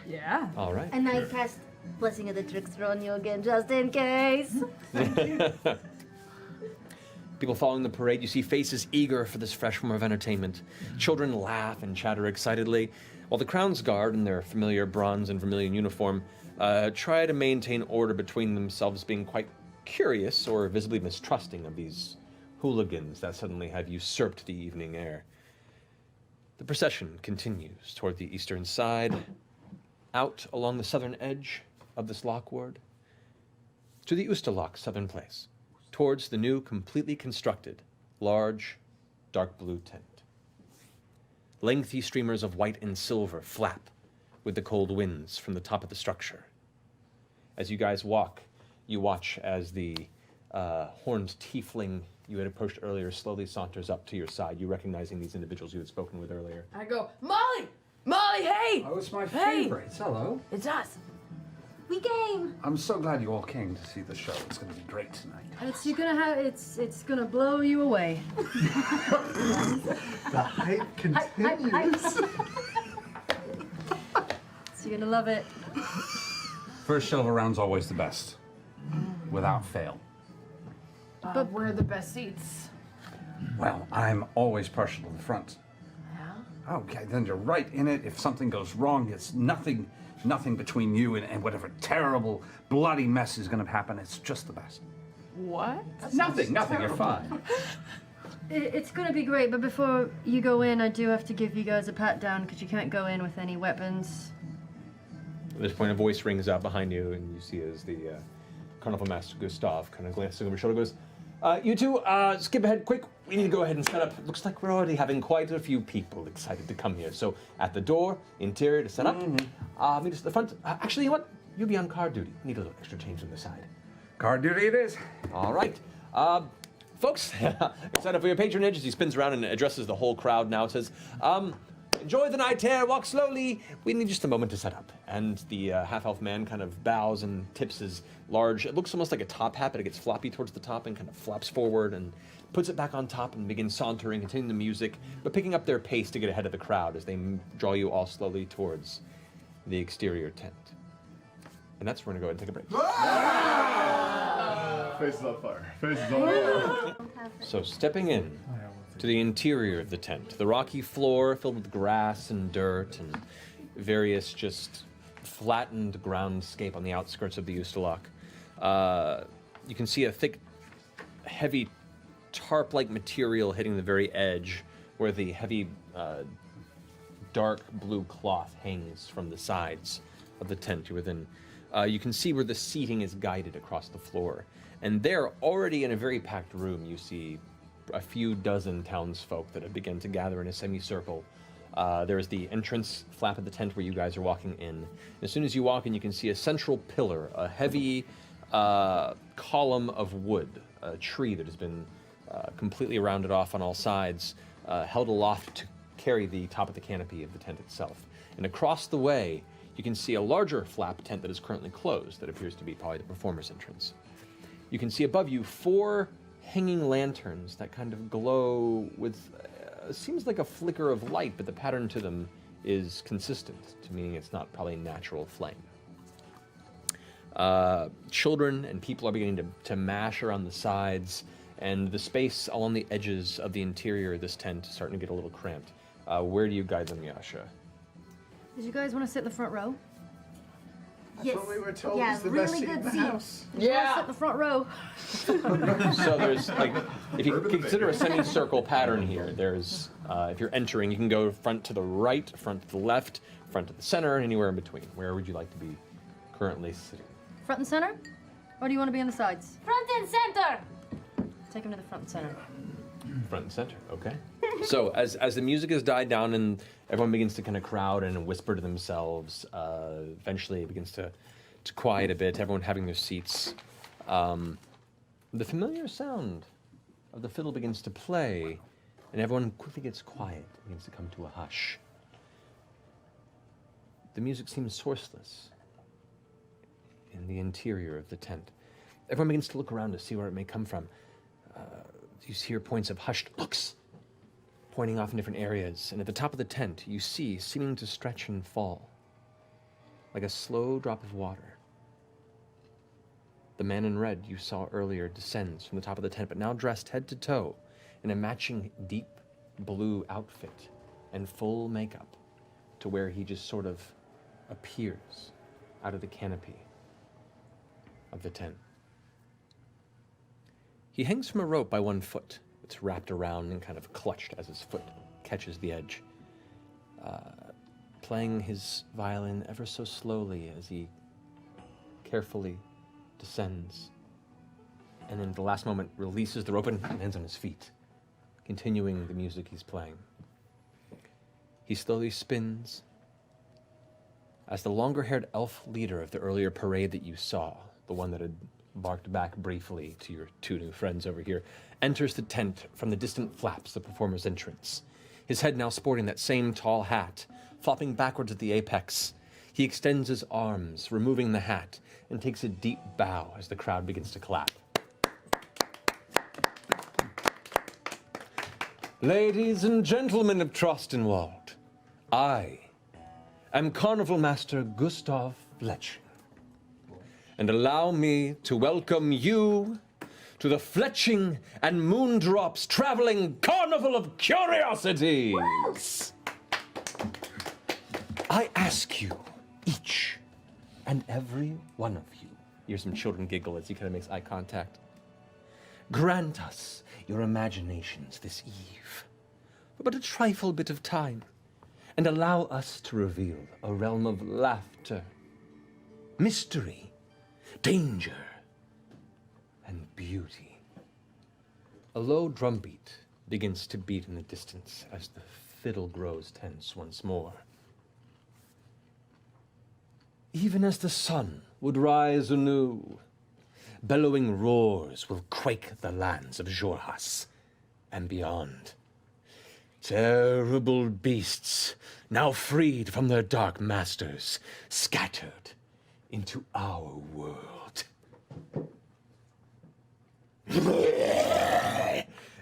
Yeah. All right. And I cast Blessing of the Trickster on you again, just in case. People following the parade, you see faces eager for this fresh form of entertainment. Children laugh and chatter excitedly, while the Crown's Guard, in their familiar bronze and vermilion uniform, try to maintain order between themselves, being quite curious or visibly mistrusting of these hooligans that suddenly have usurped the evening air. The procession continues toward the eastern side, out along the southern edge of this Lockward, to the Ustalok southern place, towards the new, completely constructed, large, dark blue tent. Lengthy streamers of white and silver flap with the cold winds from the top of the structure. As you guys walk, you watch as the horned tiefling you had approached earlier slowly saunters up to your side, you recognizing these individuals you had spoken with earlier. I go, Molly! Molly, hey! Oh, it's my Hey! favorites. Hello. It's us. We game. I'm so glad you all came to see the show. It's going to be great tonight. It's gonna blow you away. The hype continues. So you're gonna love it. First show of a round's always the best, without fail. But where are the best seats? Well, I'm always partial to the front. Yeah. Okay, then you're right in it. If something goes wrong, it's nothing between you and whatever terrible, bloody mess is going to happen. It's just the best. What? Nothing. You're fine. It's gonna be great, but before you go in, I do have to give you guys a pat down because you can't go in with any weapons. At this point, a voice rings out behind you, and you see as the Carnival Master Gustav kind of glances over his shoulder, goes, "You two, skip ahead quick. We need to go ahead and set up. Looks like we're already having quite a few people excited to come here. So at the door, interior to set up. Meet us at the front. Actually, you know what? You'll be on card duty. Need a little extra change on the side. Card duty it is. All right. Folks, excited for your patronage." As he spins around and addresses the whole crowd now, says, "Enjoy the night air, walk slowly. We need just a moment to set up." And the half-elf man kind of bows and tips his large, it looks almost like a top hat, but it gets floppy towards the top and kind of flaps forward and puts it back on top and begins sauntering, continuing the music, but picking up their pace to get ahead of the crowd as they draw you all slowly towards the exterior tent. And that's where we're going to go ahead and take a break. Faces on fire. Faces on fire. So stepping in to the interior of the tent, the rocky floor filled with grass and dirt and various just flattened groundscape on the outskirts of the Ustalok. You can see a thick, heavy tarp-like material hitting the very edge where the heavy dark blue cloth hangs from the sides of the tent you're within. You can see where the seating is guided across the floor. And there, already in a very packed room, you see a few dozen townsfolk that have begun to gather in a semicircle. There's the entrance flap of the tent where you guys are walking in. As soon as you walk in, you can see a central pillar, a heavy column of wood, a tree that has been completely rounded off on all sides, held aloft to carry the top of the canopy of the tent itself. And across the way, you can see a larger flap tent that is currently closed that appears to be probably the performer's entrance. You can see above you 4 hanging lanterns that kind of glow with, seems like a flicker of light, but the pattern to them is consistent, to meaning it's not probably natural flame. Children and people are beginning to mash around the sides, and the space along the edges of the interior of this tent is starting to get a little cramped. Where do you guide them, Yasha? Did you guys want to sit in the front row? That's what we were told Yeah, is the really best seat in good the seat. house. Yeah. Sit in the front row. So there's like, if you consider a semicircle pattern here, there's, if you're entering, you can go front to the right, front to the left, front to the center, and anywhere in between. Where would you like to be currently sitting? Front and center? Or do you want to be on the sides? Front and center. Take him to the front and center. Front and center, okay. So as the music has died down and everyone begins to kind of crowd and whisper to themselves, eventually it begins to quiet a bit, everyone having their seats. The familiar sound of the fiddle begins to play, and everyone quickly gets quiet, begins to come to a hush. The music seems sourceless in the interior of the tent. Everyone begins to look around to see where it may come from. You hear points of hushed looks pointing off in different areas, and at the top of the tent you see, seeming to stretch and fall, like a slow drop of water. The man in red you saw earlier descends from the top of the tent, but now dressed head to toe in a matching deep blue outfit and full makeup, to where he just sort of appears out of the canopy of the tent. He hangs from a rope by one foot. It's wrapped around and kind of clutched as his foot catches the edge, playing his violin ever so slowly as he carefully descends, and then at the last moment releases the rope and lands on his feet, continuing the music he's playing. He slowly spins as the longer-haired elf leader of the earlier parade that you saw, the one that had barked back briefly to your 2 new friends over here, enters the tent from the distant flaps of the performer's entrance. His head now sporting that same tall hat, flopping backwards at the apex. He extends his arms, removing the hat, and takes a deep bow as the crowd begins to clap. Ladies and gentlemen of Trostenwald, I am Carnival Master Gustav Fletching, and allow me to welcome you to the Fletching and Moondrops Traveling Carnival of Curiosities. I ask you, each and every one of you, hear some children giggle as he kind of makes eye contact, grant us your imaginations this eve for but a trifle bit of time, and allow us to reveal a realm of laughter, mystery, danger, and beauty. A low drumbeat begins to beat in the distance as the fiddle grows tense once more. Even as the sun would rise anew, bellowing roars will quake the lands of Jorhas and beyond. Terrible beasts, now freed from their dark masters, scattered into our world.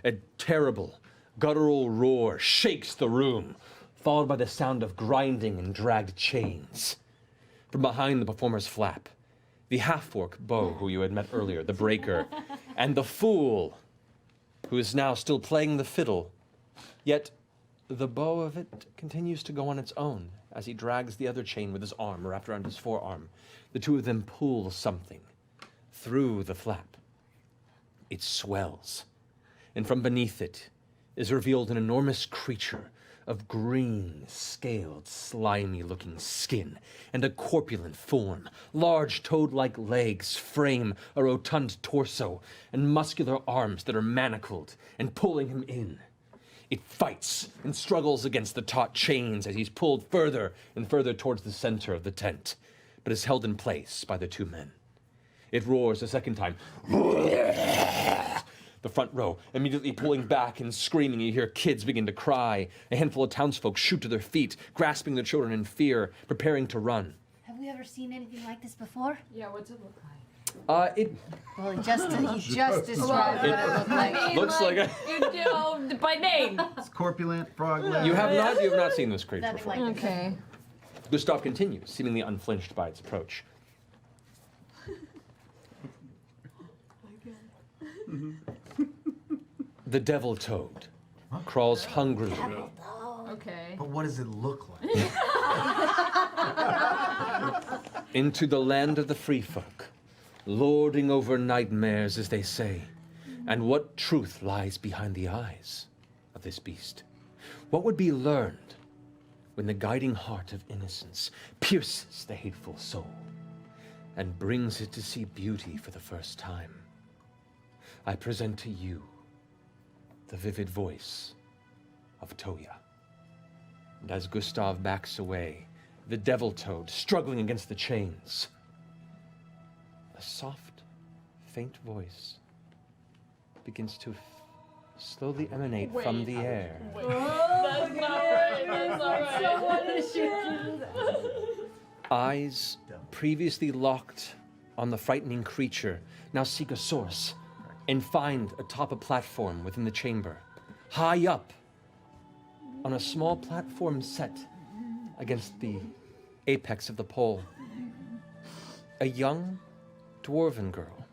A terrible, guttural roar shakes the room, followed by the sound of grinding and dragged chains. From behind the performer's flap, the half-orc Bo, who you had met earlier, the breaker, and the fool, who is now still playing the fiddle, yet the bow of it continues to go on its own as he drags the other chain with his arm wrapped around his forearm. The two of them pull something through the flap. It swells, and from beneath it is revealed an enormous creature of green, scaled, slimy-looking skin and a corpulent form. Large toad-like legs frame a rotund torso and muscular arms that are manacled and pulling him in. It fights and struggles against the taut chains as he's pulled further and further towards the center of the tent, but is held in place by the two men. It roars a second time. The front row immediately pulling back and screaming. You hear kids begin to cry. A handful of townsfolk shoot to their feet, grasping their children in fear, preparing to run. Have we ever seen anything like this before? Yeah, what's it look like? Well, he just described what it looked like. Looks like a... You know, by name. It's corpulent, frog-legged. You have not seen this creature Nothing before. like this. Okay. Gustav continues, seemingly unflinched by its approach. The devil toad crawls hungrily Okay. But what does it look like? into the land of the free folk, lording over nightmares, as they say. And what truth lies behind the eyes of this beast? What would be learned when the guiding heart of innocence pierces the hateful soul and brings it to see beauty for the first time? I present to you the vivid voice of Toya. And as Gustav backs away, the devil toad struggling against the chains, a soft, faint voice begins to slowly emanate from the air. That's not right. That's not right. Eyes previously locked on the frightening creature now seek a source and find atop a platform within the chamber, high up on a small platform set against the apex of the pole. A young dwarven girl,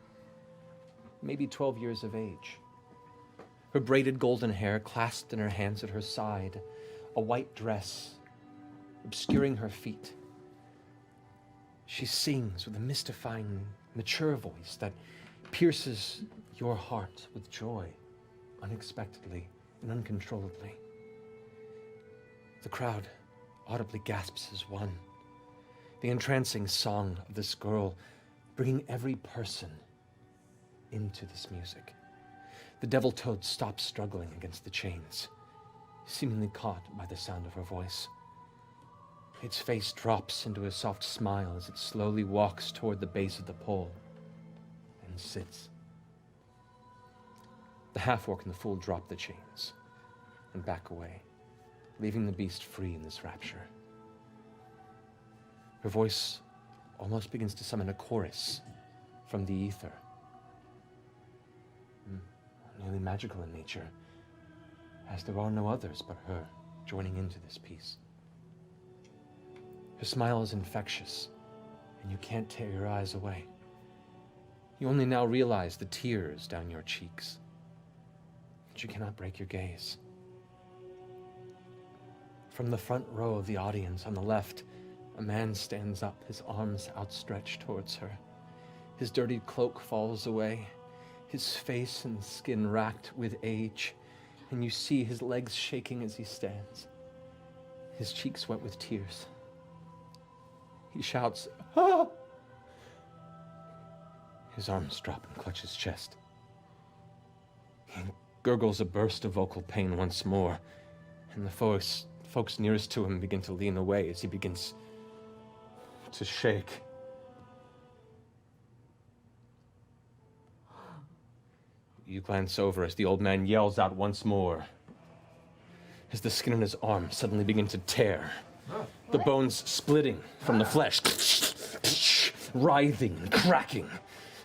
maybe 12 years of age. Her braided golden hair clasped in her hands at her side, a white dress obscuring her feet. She sings with a mystifying, mature voice that pierces your heart with joy, unexpectedly and uncontrollably. The crowd audibly gasps as one. The entrancing song of this girl bringing every person into this music. The devil toad stops struggling against the chains, seemingly caught by the sound of her voice. Its face drops into a soft smile as it slowly walks toward the base of the pole and sits. The half-orc and the fool drop the chains and back away, leaving the beast free in this rapture. Her voice almost begins to summon a chorus from the ether. Nearly magical in nature, as there are no others but her joining into this piece. Her smile is infectious, and you can't tear your eyes away. You only now realize the tears down your cheeks, but you cannot break your gaze. From the front row of the audience on the left, a man stands up, his arms outstretched towards her. His dirty cloak falls away, his face and skin racked with age, and you see his legs shaking as he stands, his cheeks wet with tears. He shouts, "Ah!" His arms drop and clutch his chest. He gurgles a burst of vocal pain once more, and the folks nearest to him begin to lean away as he begins to shake. You glance over as the old man yells out once more, as the skin on his arm suddenly begins to tear, the bones splitting from the flesh, writhing and cracking.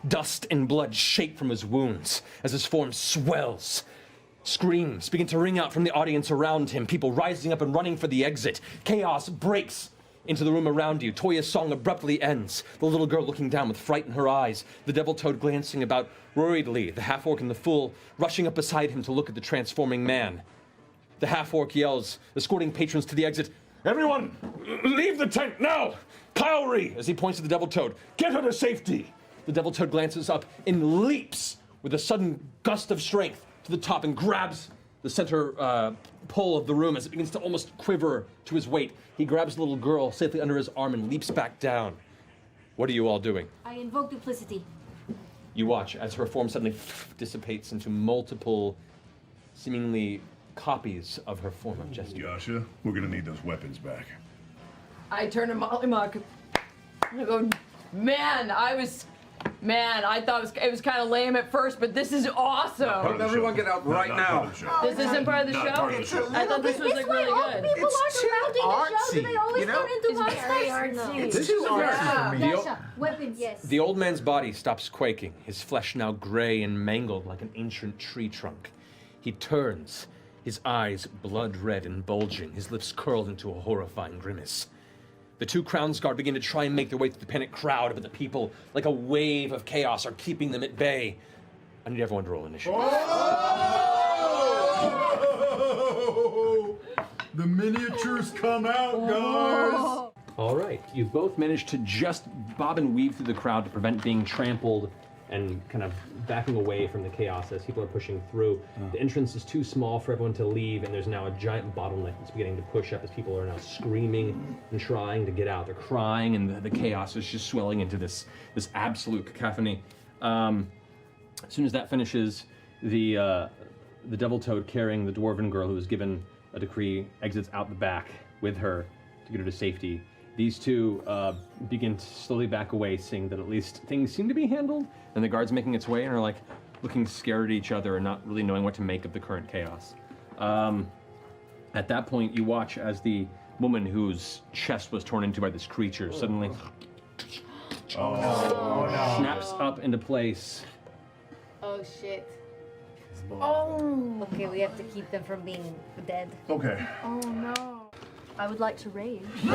Dust and blood shake from his wounds as his form swells. Screams begin to ring out from the audience around him, people rising up and running for the exit. Chaos breaks into the room around you. Toya's song abruptly ends, the little girl looking down with fright in her eyes, the devil toad glancing about worriedly, the half-orc and the fool rushing up beside him to look at the transforming man. The half-orc yells, escorting patrons to the exit, "Everyone, leave the tent now! Kyrie," as he points to the devil toad, "get her to safety!" The devil toad glances up and leaps with a sudden gust of strength to the top and grabs the center pole of the room as it begins to almost quiver to his weight. He grabs the little girl safely under his arm and leaps back down. What are you all doing? I invoke duplicity. You watch as her form suddenly dissipates into multiple, seemingly copies of her form of Jester. Yasha, we're gonna need those weapons back. I turn to Mollymuck. I go, man, I thought it was kind of lame at first, but this is awesome. Help everyone get out right now. This isn't part of the Not show? part of the show. I thought this was like really good. People It's are too surrounding the show. Do they artsy, always you know? turn into It's monsters? very artsy. It's too artsy for me. Yasha, weapons. Yes. The old man's body stops quaking, his flesh now gray and mangled like an ancient tree trunk. He turns, his eyes blood red and bulging, his lips curled into a horrifying grimace. The two Crowns Guard begin to try and make their way through the panicked crowd, but the people, like a wave of chaos, are keeping them at bay. I need everyone to roll initiative. Oh! The miniatures come out, guys! All right, you've both managed to just bob and weave through the crowd to prevent being trampled and kind of backing away from the chaos as people are pushing through. The entrance is too small for everyone to leave, and there's now a giant bottleneck that's beginning to push up as people are now screaming and trying to get out. They're crying, and the chaos is just swelling into this absolute cacophony. As soon as that finishes, the devil toad carrying the dwarven girl who was given a decree exits out the back with her to get her to safety. These two begin to slowly back away, seeing that at least things seem to be handled, and the guard's making its way and are like looking scared at each other and not really knowing what to make of the current chaos. At that point, you watch as the woman whose chest was torn into by this creature suddenly snaps up into place. Oh shit. Oh. Okay, we have to keep them from being dead. Okay. Oh no. I would like to rage. I'm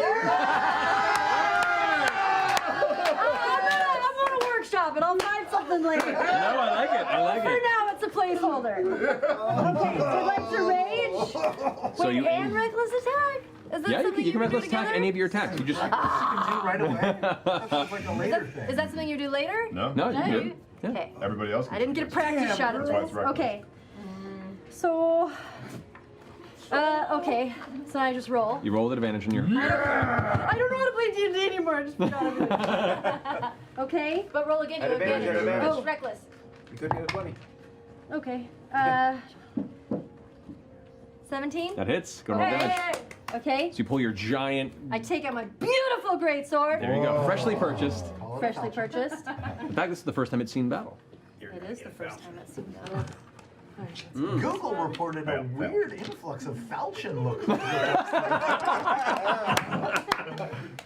gonna workshop it. I'll find something later. No, I like it. I like For it. now, it's a placeholder. Okay, so I'd like to rage. So you and aim. reckless attack. Is that Yeah, something you can reckless do attack together? any of your attacks. You just Right away. That sounds like a later thing. Is that something you do later? No? no, you good. Yeah. Okay. Everybody else? I didn't get a practice shot at That's why this. it's reckless. Okay. So. Okay. So I just roll. You roll with advantage in your. I don't know how to play D&D anymore. I just forgot everything. Okay. But roll again. You Advantage, again. advantage. Oh, reckless. You could get a 20. Okay. 17. That hits. Go roll damage. Okay. So you pull your giant. I take out my beautiful greatsword. There you go. Freshly purchased. Freshly purchased. In fact, this is the first time it's seen battle. It is the first time I've seen that. Google reported a weird influx of falchion look.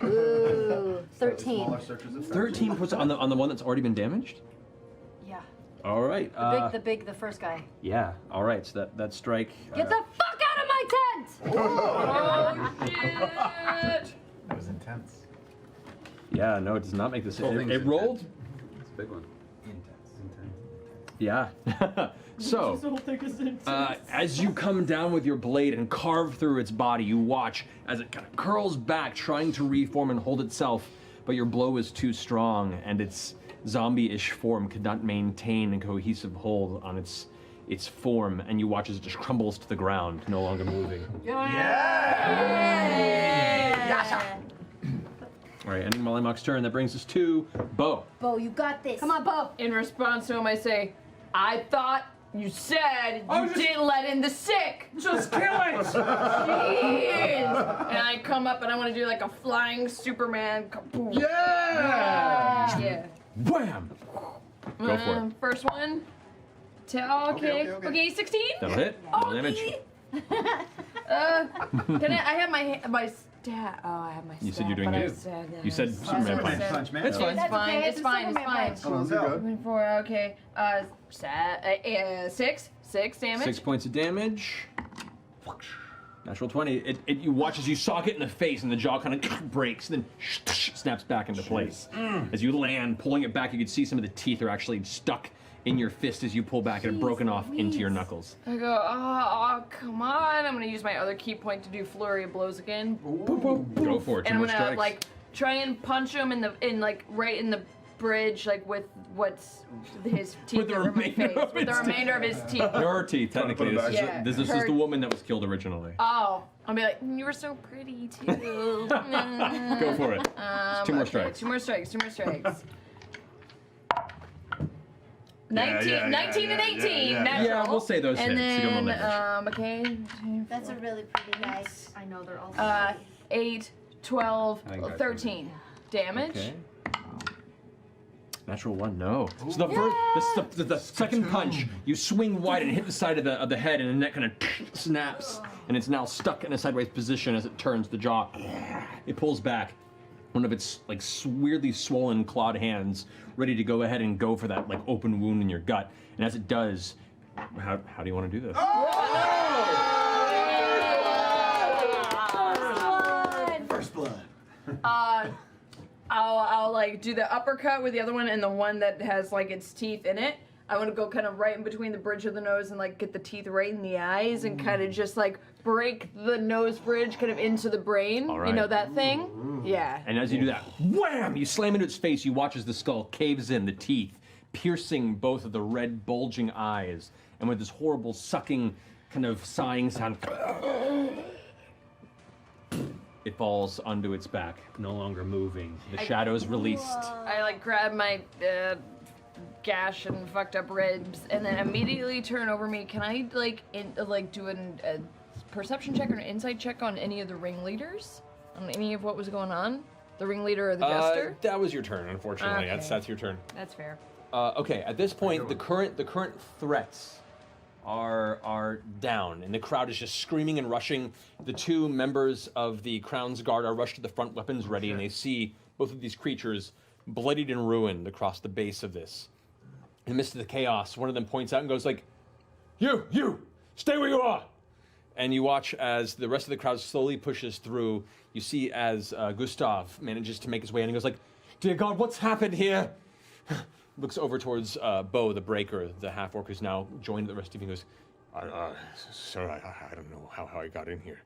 Ooh. 13. 13 puts on the one that's already been damaged. Yeah. All right. The first guy. Yeah. All right. So that strike. Get the fuck out of my tent! Oh, shit! That was intense. Yeah. No, it does not make this. It rolled. It's a big one. Yeah. So, as you come down with your blade and carve through its body, you watch as it kind of curls back, trying to reform and hold itself, but your blow is too strong, and its zombie-ish form could not maintain a cohesive hold on its form, and you watch as it just crumbles to the ground, no longer moving. All right, ending Mollymock's turn. That brings us to Bo. Bo, you got this. Come on, Bo. In response to him, I say, I thought you said you didn't let in the sick. Just kill it! Jeez. And I come up and I want to do like a flying Superman. Kaboom. Yeah! Yeah. Wham! Go for it. First one. Okay, 16? That'll hit. No damage. Can I have my stat? Oh, I have my stat. You said you're doing but I it. said, You said Superman punch. Punch, man. It's fine. It's fine. okay, It's it's a fine. It's Superman fine. punch. Oh, so good. 24. Okay. 6 damage. 6 points of damage. Natural 20. You watch as you sock it in the face and the jaw kind of breaks and then snaps back into place. As you land, pulling it back, you can see some of the teeth are actually stuck in your fist as you pull back and have broken off into your knuckles. I go, oh, come on. I'm going to use my other key point to do flurry of blows again. Go for it. Two And I'm more going to strikes. like try and punch him right in the bridge, like with what's his teeth With the over my remainder face. of With the its teeth. remainder of his teeth. Her teeth, technically. Put it This, back. is, this is the woman that was killed originally. Oh, I'll be like, you were so pretty too. Go for it. Two more strikes. Two more strikes. 19 yeah, and 18, yeah. natural. Yeah, we'll say those and hits. You don't know then, damage. okay. That's a really pretty guy. I know they're all. 8, 12, I think that's 13 damage. Okay. Natural 1, no. So the first, the second punch, you swing wide and hit the side of the head, and the neck kind of snaps, and it's now stuck in a sideways position as it turns the jaw. It pulls back. One of its like weirdly swollen clawed hands, ready to go ahead and go for that like open wound in your gut. And as it does, how do you want to do this? First blood. I'll like do the uppercut with the other one and the one that has like its teeth in it. I want to go kind of right in between the bridge of the nose and like get the teeth right in the eyes and kind of just like break the nose bridge kind of into the brain. All right. You know that thing? Yeah. And as you do that, wham! You slam into its face. You watch as the skull caves in, the teeth piercing both of the red, bulging eyes, and with this horrible sucking, kind of sighing sound, it falls onto its back, no longer moving. The shadows released. I like grab my gash and fucked up ribs and then immediately turn over me. Can I like do a perception check or an insight check on any of the ringleaders? On any of what was going on? The ringleader or the jester? That was your turn, unfortunately. Okay. That's your turn. That's fair. Okay, at this point, the current threats are down, and the crowd is just screaming and rushing. The two members of the Crown's Guard are rushed to the front, weapons ready, and they see both of these creatures bloodied and ruined across the base of this. In the midst of the chaos, one of them points out and goes like, You! Stay where you are! And you watch as the rest of the crowd slowly pushes through. You see as Gustav manages to make his way in and goes like, Dear God, what's happened here? Looks over towards Bo, the breaker, the half-orc who's now joined the rest of you, and goes, Sir, I don't know how I got in here.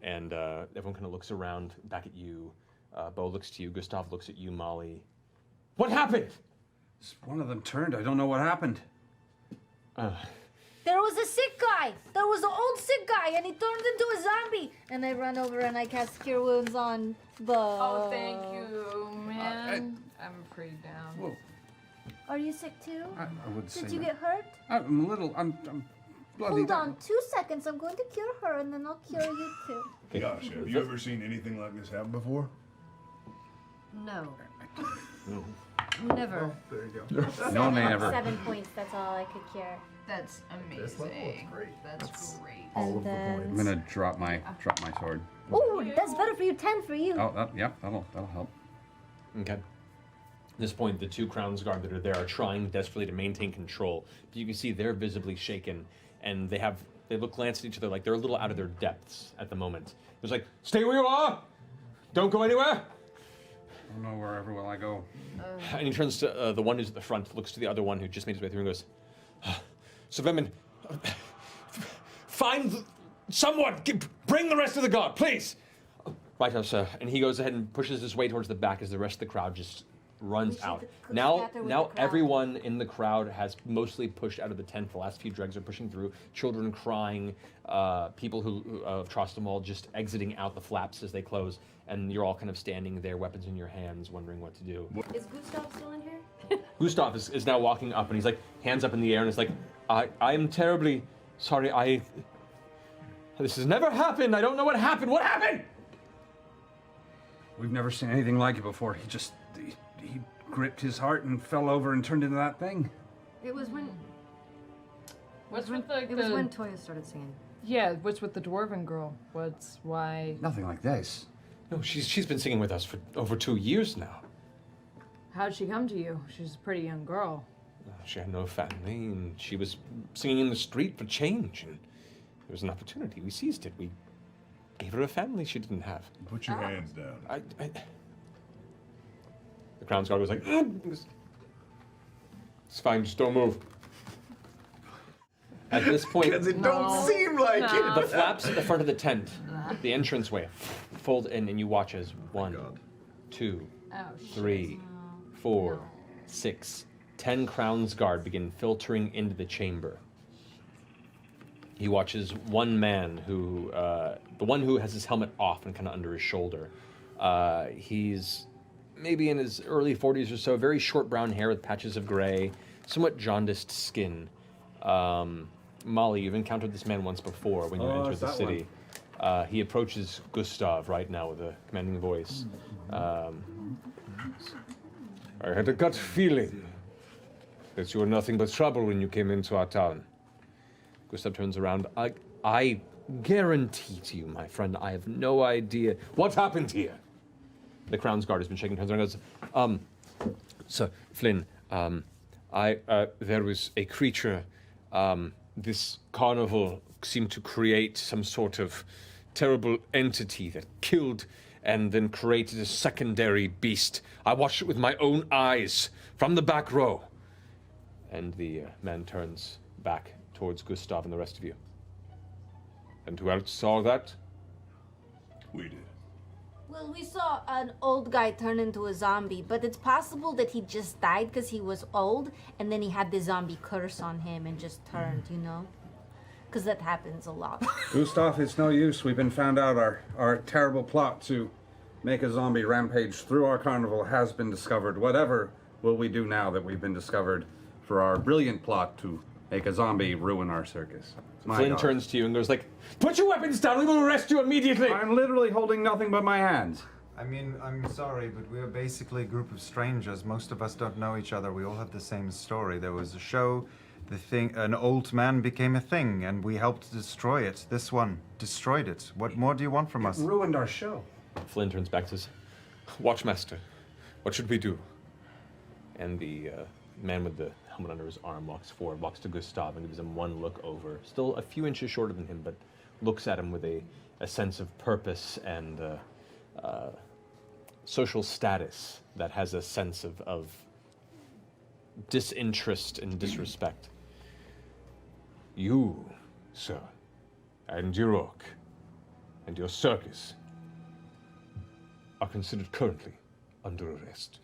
And everyone kind of looks around, back at you. Bo looks to you. Gustav looks at you, Molly. What happened? One of them turned. I don't know what happened. There was a sick guy. There was an old sick guy, and he turned into a zombie. And I run over and I cast Cure Wounds on Bo. Oh, thank you, man. I'm pretty down. Whoa. Are you sick too? I would say Did you that. get hurt? I'm a little. I'm bloody. Hold on 2 seconds. I'm going to cure her, and then I'll cure you too. Gosh, have you ever seen anything like this happen before? No. Never. There you go. No one may ever. 7 points. That's all I could cure. That's This level is amazing. great. That's great. All of the I'm points. gonna drop my sword. Oh, that's better for you. 10 for you. Oh, yep. That'll help. Okay. At this point, the two Crown's Guard that are there are trying desperately to maintain control. But you can see they're visibly shaken, and they look glance at each other like they're a little out of their depths at the moment. It's like, stay where you are! Don't go anywhere! I don't know, wherever will I go? And he turns to the one who's at the front, looks to the other one who just made his way through and goes, Sir Veman, find someone! Bring the rest of the guard, please! Right now, sir. And he goes ahead and pushes his way towards the back as the rest of the crowd just runs out. Now everyone in the crowd has mostly pushed out of the tent. The last few dregs are pushing through. Children crying, people who of Trostamol just exiting out the flaps as they close. And you're all kind of standing there, weapons in your hands, wondering what to do. Is Gustav still in here? Gustav is now walking up, and he's like, hands up in the air, and is like, I'm terribly sorry. This has never happened. I don't know what happened. What happened? We've never seen anything like it before. He gripped his heart and fell over and turned into that thing. It was when. What's with the? It was when Toya started singing. Yeah, what's with the dwarven girl? Why? Nothing like this. No, she's been singing with us for over 2 years now. How'd she come to you? She's a pretty young girl. She had no family, and she was singing in the street for change, and it was an opportunity. We seized it. We gave her a family she didn't have. Put your hands down. The Crown's Guard was like, it's fine, just don't move. At this point, Because it don't seem like it. the flaps at the front of the tent, the entranceway, fold in, and you watch as 1, 2, 3, 4, 6, 10 Crown's Guard begin filtering into the chamber. He watches one man who, the one who has his helmet off and kind of under his shoulder. He's maybe in his early 40s or so, very short brown hair with patches of gray, somewhat jaundiced skin. Molly, you've encountered this man once before when you entered the city. He approaches Gustav right now with a commanding voice. I had a gut feeling that you were nothing but trouble when you came into our town. Gustav turns around. I guarantee to you, my friend, I have no idea what happened here. The Crown's Guard has been shaking, turns around and goes, Sir Flynn, there was a creature, this carnival seemed to create some sort of terrible entity that killed and then created a secondary beast. I watched it with my own eyes from the back row. And the man turns back towards Gustav and the rest of you. And who else saw that? We did. Well, we saw an old guy turn into a zombie, but it's possible that he just died because he was old, and then he had the zombie curse on him and just turned, you know? Because that happens a lot. Gustav, it's no use. We've been found out. Our terrible plot to make a zombie rampage through our carnival has been discovered. Whatever will we do now that we've been discovered for our brilliant plot to make a zombie ruin our circus? Flynn turns to you and goes like, put your weapons down, we will arrest you immediately! I'm literally holding nothing but my hands. I mean, I'm sorry, but we are basically a group of strangers. Most of us don't know each other. We all have the same story. There was a show, an old man became a thing, and we helped destroy it. This one destroyed it. What more do you want from us? It ruined our show. Flynn turns back and says, Watchmaster, what should we do? And the man with the helmet under his arm walks forward, walks to Gustav and gives him one look over. Still a few inches shorter than him, but looks at him with a sense of purpose and social status that has a sense of disinterest and disrespect. You, sir, and your orc, and your circus are considered currently under arrest.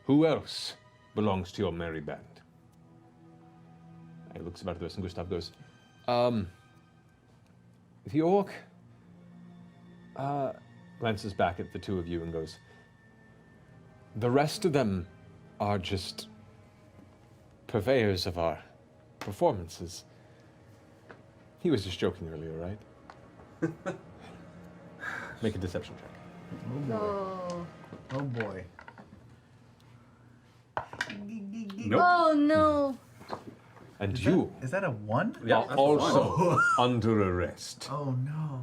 Who else belongs to your merry band? He looks about at this and Gustav goes, the orc glances back at the two of you and goes, the rest of them are just purveyors of our performances. He was just joking earlier, right? Make a deception check. Oh boy. Nope. Oh no. And you Is that a 1? Yeah, are also under arrest. Oh no.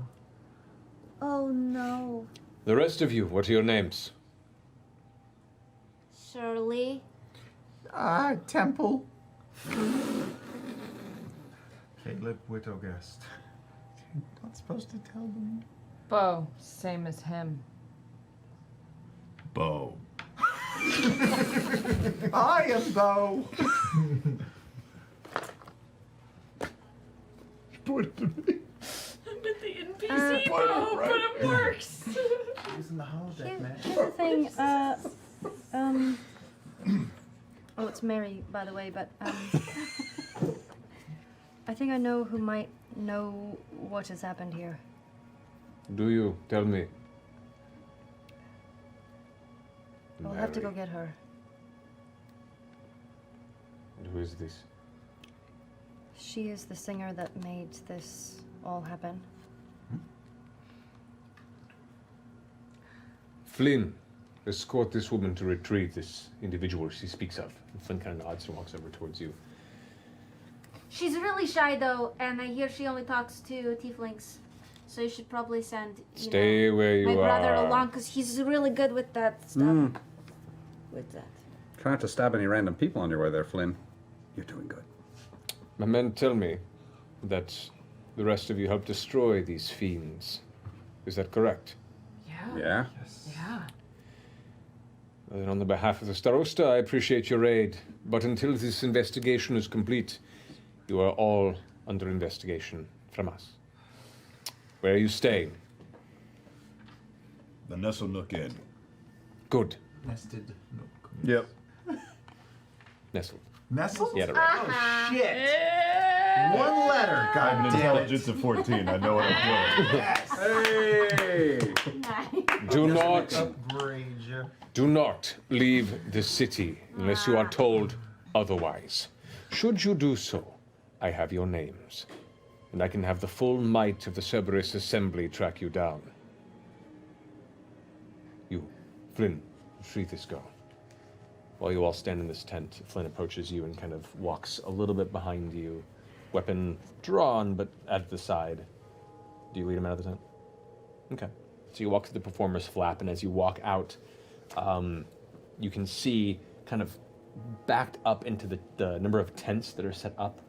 Oh no. The rest of you, what are your names? Shirley. Temple. Caleb Widowguest. Not supposed to tell them. Bo, same as him. Bo. I am Bo. Pointed to me. I'm at the NPC, Bo, but it works. Using the holodeck, man. Here's the thing, oh, it's Mary, by the way, but, I think I know who might know what has happened here. Do you? Tell me. I'll have to go Mary. get her. And who is this? She is the singer that made this all happen. Flynn, escort this woman to retrieve this individual she speaks of. And Flynn kind of nods and walks over towards you. She's really shy though, and I hear she only talks to tieflings. So you should probably send Stay where you my brother are. along, because he's really good with that stuff. With that. Try not to stab any random people on your way there, Flynn. You're doing good. My men tell me that the rest of you helped destroy these fiends. Is that correct? Yeah? Yeah. Then on the behalf of the Starosta, I appreciate your aid. But until this investigation is complete, you are all under investigation from us. Where are you staying? The Nestle Nook Inn. Good. Nested Nook. Yep. Nestled. Nestle? Yeah, right. Oh, shit. One letter, I have god an damn it. intelligence of 14. I know what I'm doing. Hey! Do not, Upgrade you. do not leave the city unless you are told otherwise. Should you do so, I have your names, and I can have the full might of the Cerberus Assembly track you down. You, Flynn, retrieve this girl. While you all stand in this tent, Flynn approaches you and kind of walks a little bit behind you, weapon drawn, but at the side. Do you lead him out of the tent? Okay. So you walk to the performer's flap, and as you walk out, you can see kind of backed up into the number of tents that are set up,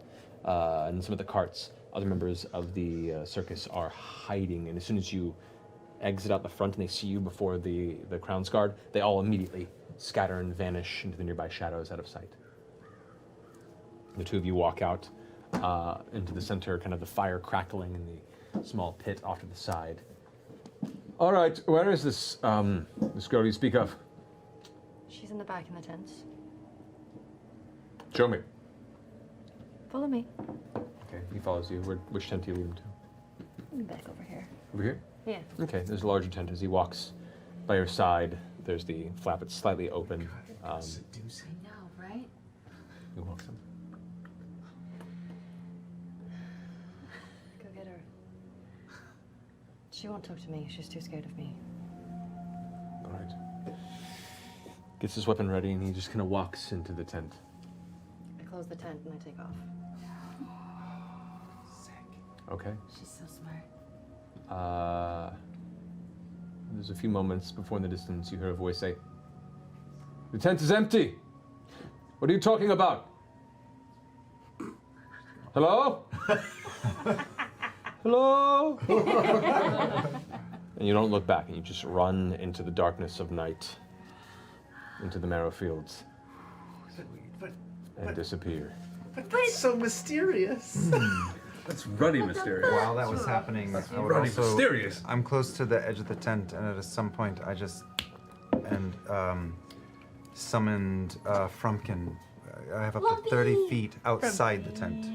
and some of the carts. Other members of the circus are hiding, and as soon as you exit out the front and they see you before the Crown's Guard, they all immediately scatter and vanish into the nearby shadows out of sight. The two of you walk out into the center, kind of the fire crackling in the small pit off to the side. All right, where is this this girl you speak of? She's in the back in the tents. Show me. Follow me. Okay, he follows you. Which tent do you lead him to? Back over here. Over here? Yeah. Okay, there's a larger tent. As he walks by your side, there's the flap. It's slightly open. I know, right? He walks in. Go get her. She won't talk to me. She's too scared of me. All right. Gets his weapon ready, and he just kind of walks into the tent. I close the tent and I take off. Okay. She's so smart. There's a few moments before in the distance you hear a voice say, "The tent is empty. What are you talking about? Hello? Hello?" And you don't look back, and you just run into the darkness of night, into the marrow fields, and disappear. But that's so mysterious. That's ruddy mysterious. While that was happening, I would Ruddy also, mysterious. I'm close to the edge of the tent, and at some point I just summoned Frumpkin. I have up to 30 feet outside the tent.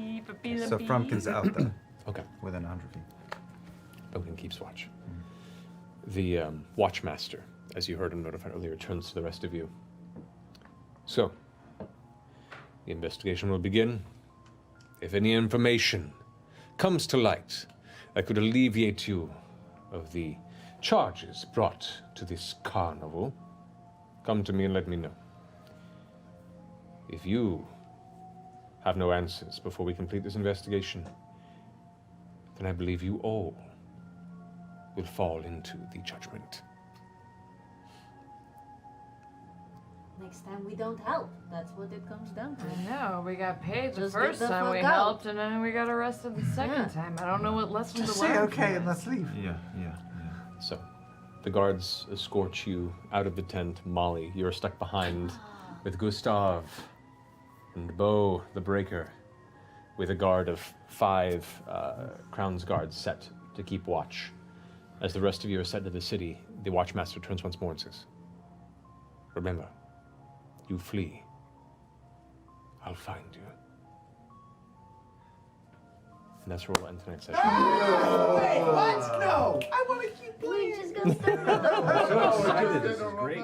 So Frumpkin's out there, Okay. within 100 feet. Pumpkin keeps watch. The Watchmaster, as you heard him notify earlier, turns to the rest of you. So, the investigation will begin. If any information comes to light that could alleviate you of the charges brought to this carnival, come to me and let me know. If you have no answers before we complete this investigation, then I believe you all will fall into the judgment. Next time we don't help. That's what it comes down to. I know, we got paid the Just first get the time we fuck out. helped, and then we got arrested the second time. I don't know what lesson Just to say learn. okay from and this. let's leave. Yeah. So, the guards escort you out of the tent. Molly, you're stuck behind with Gustav and Bo the Breaker, with a guard of 5 Crown's guards set to keep watch. As the rest of you are set to the city, the Watchmaster turns once more and says, "Remember, you flee. I'll find you." And that's where we'll end tonight's session. Wait, what? No! I want to keep playing. We just go start. So excited. This is great.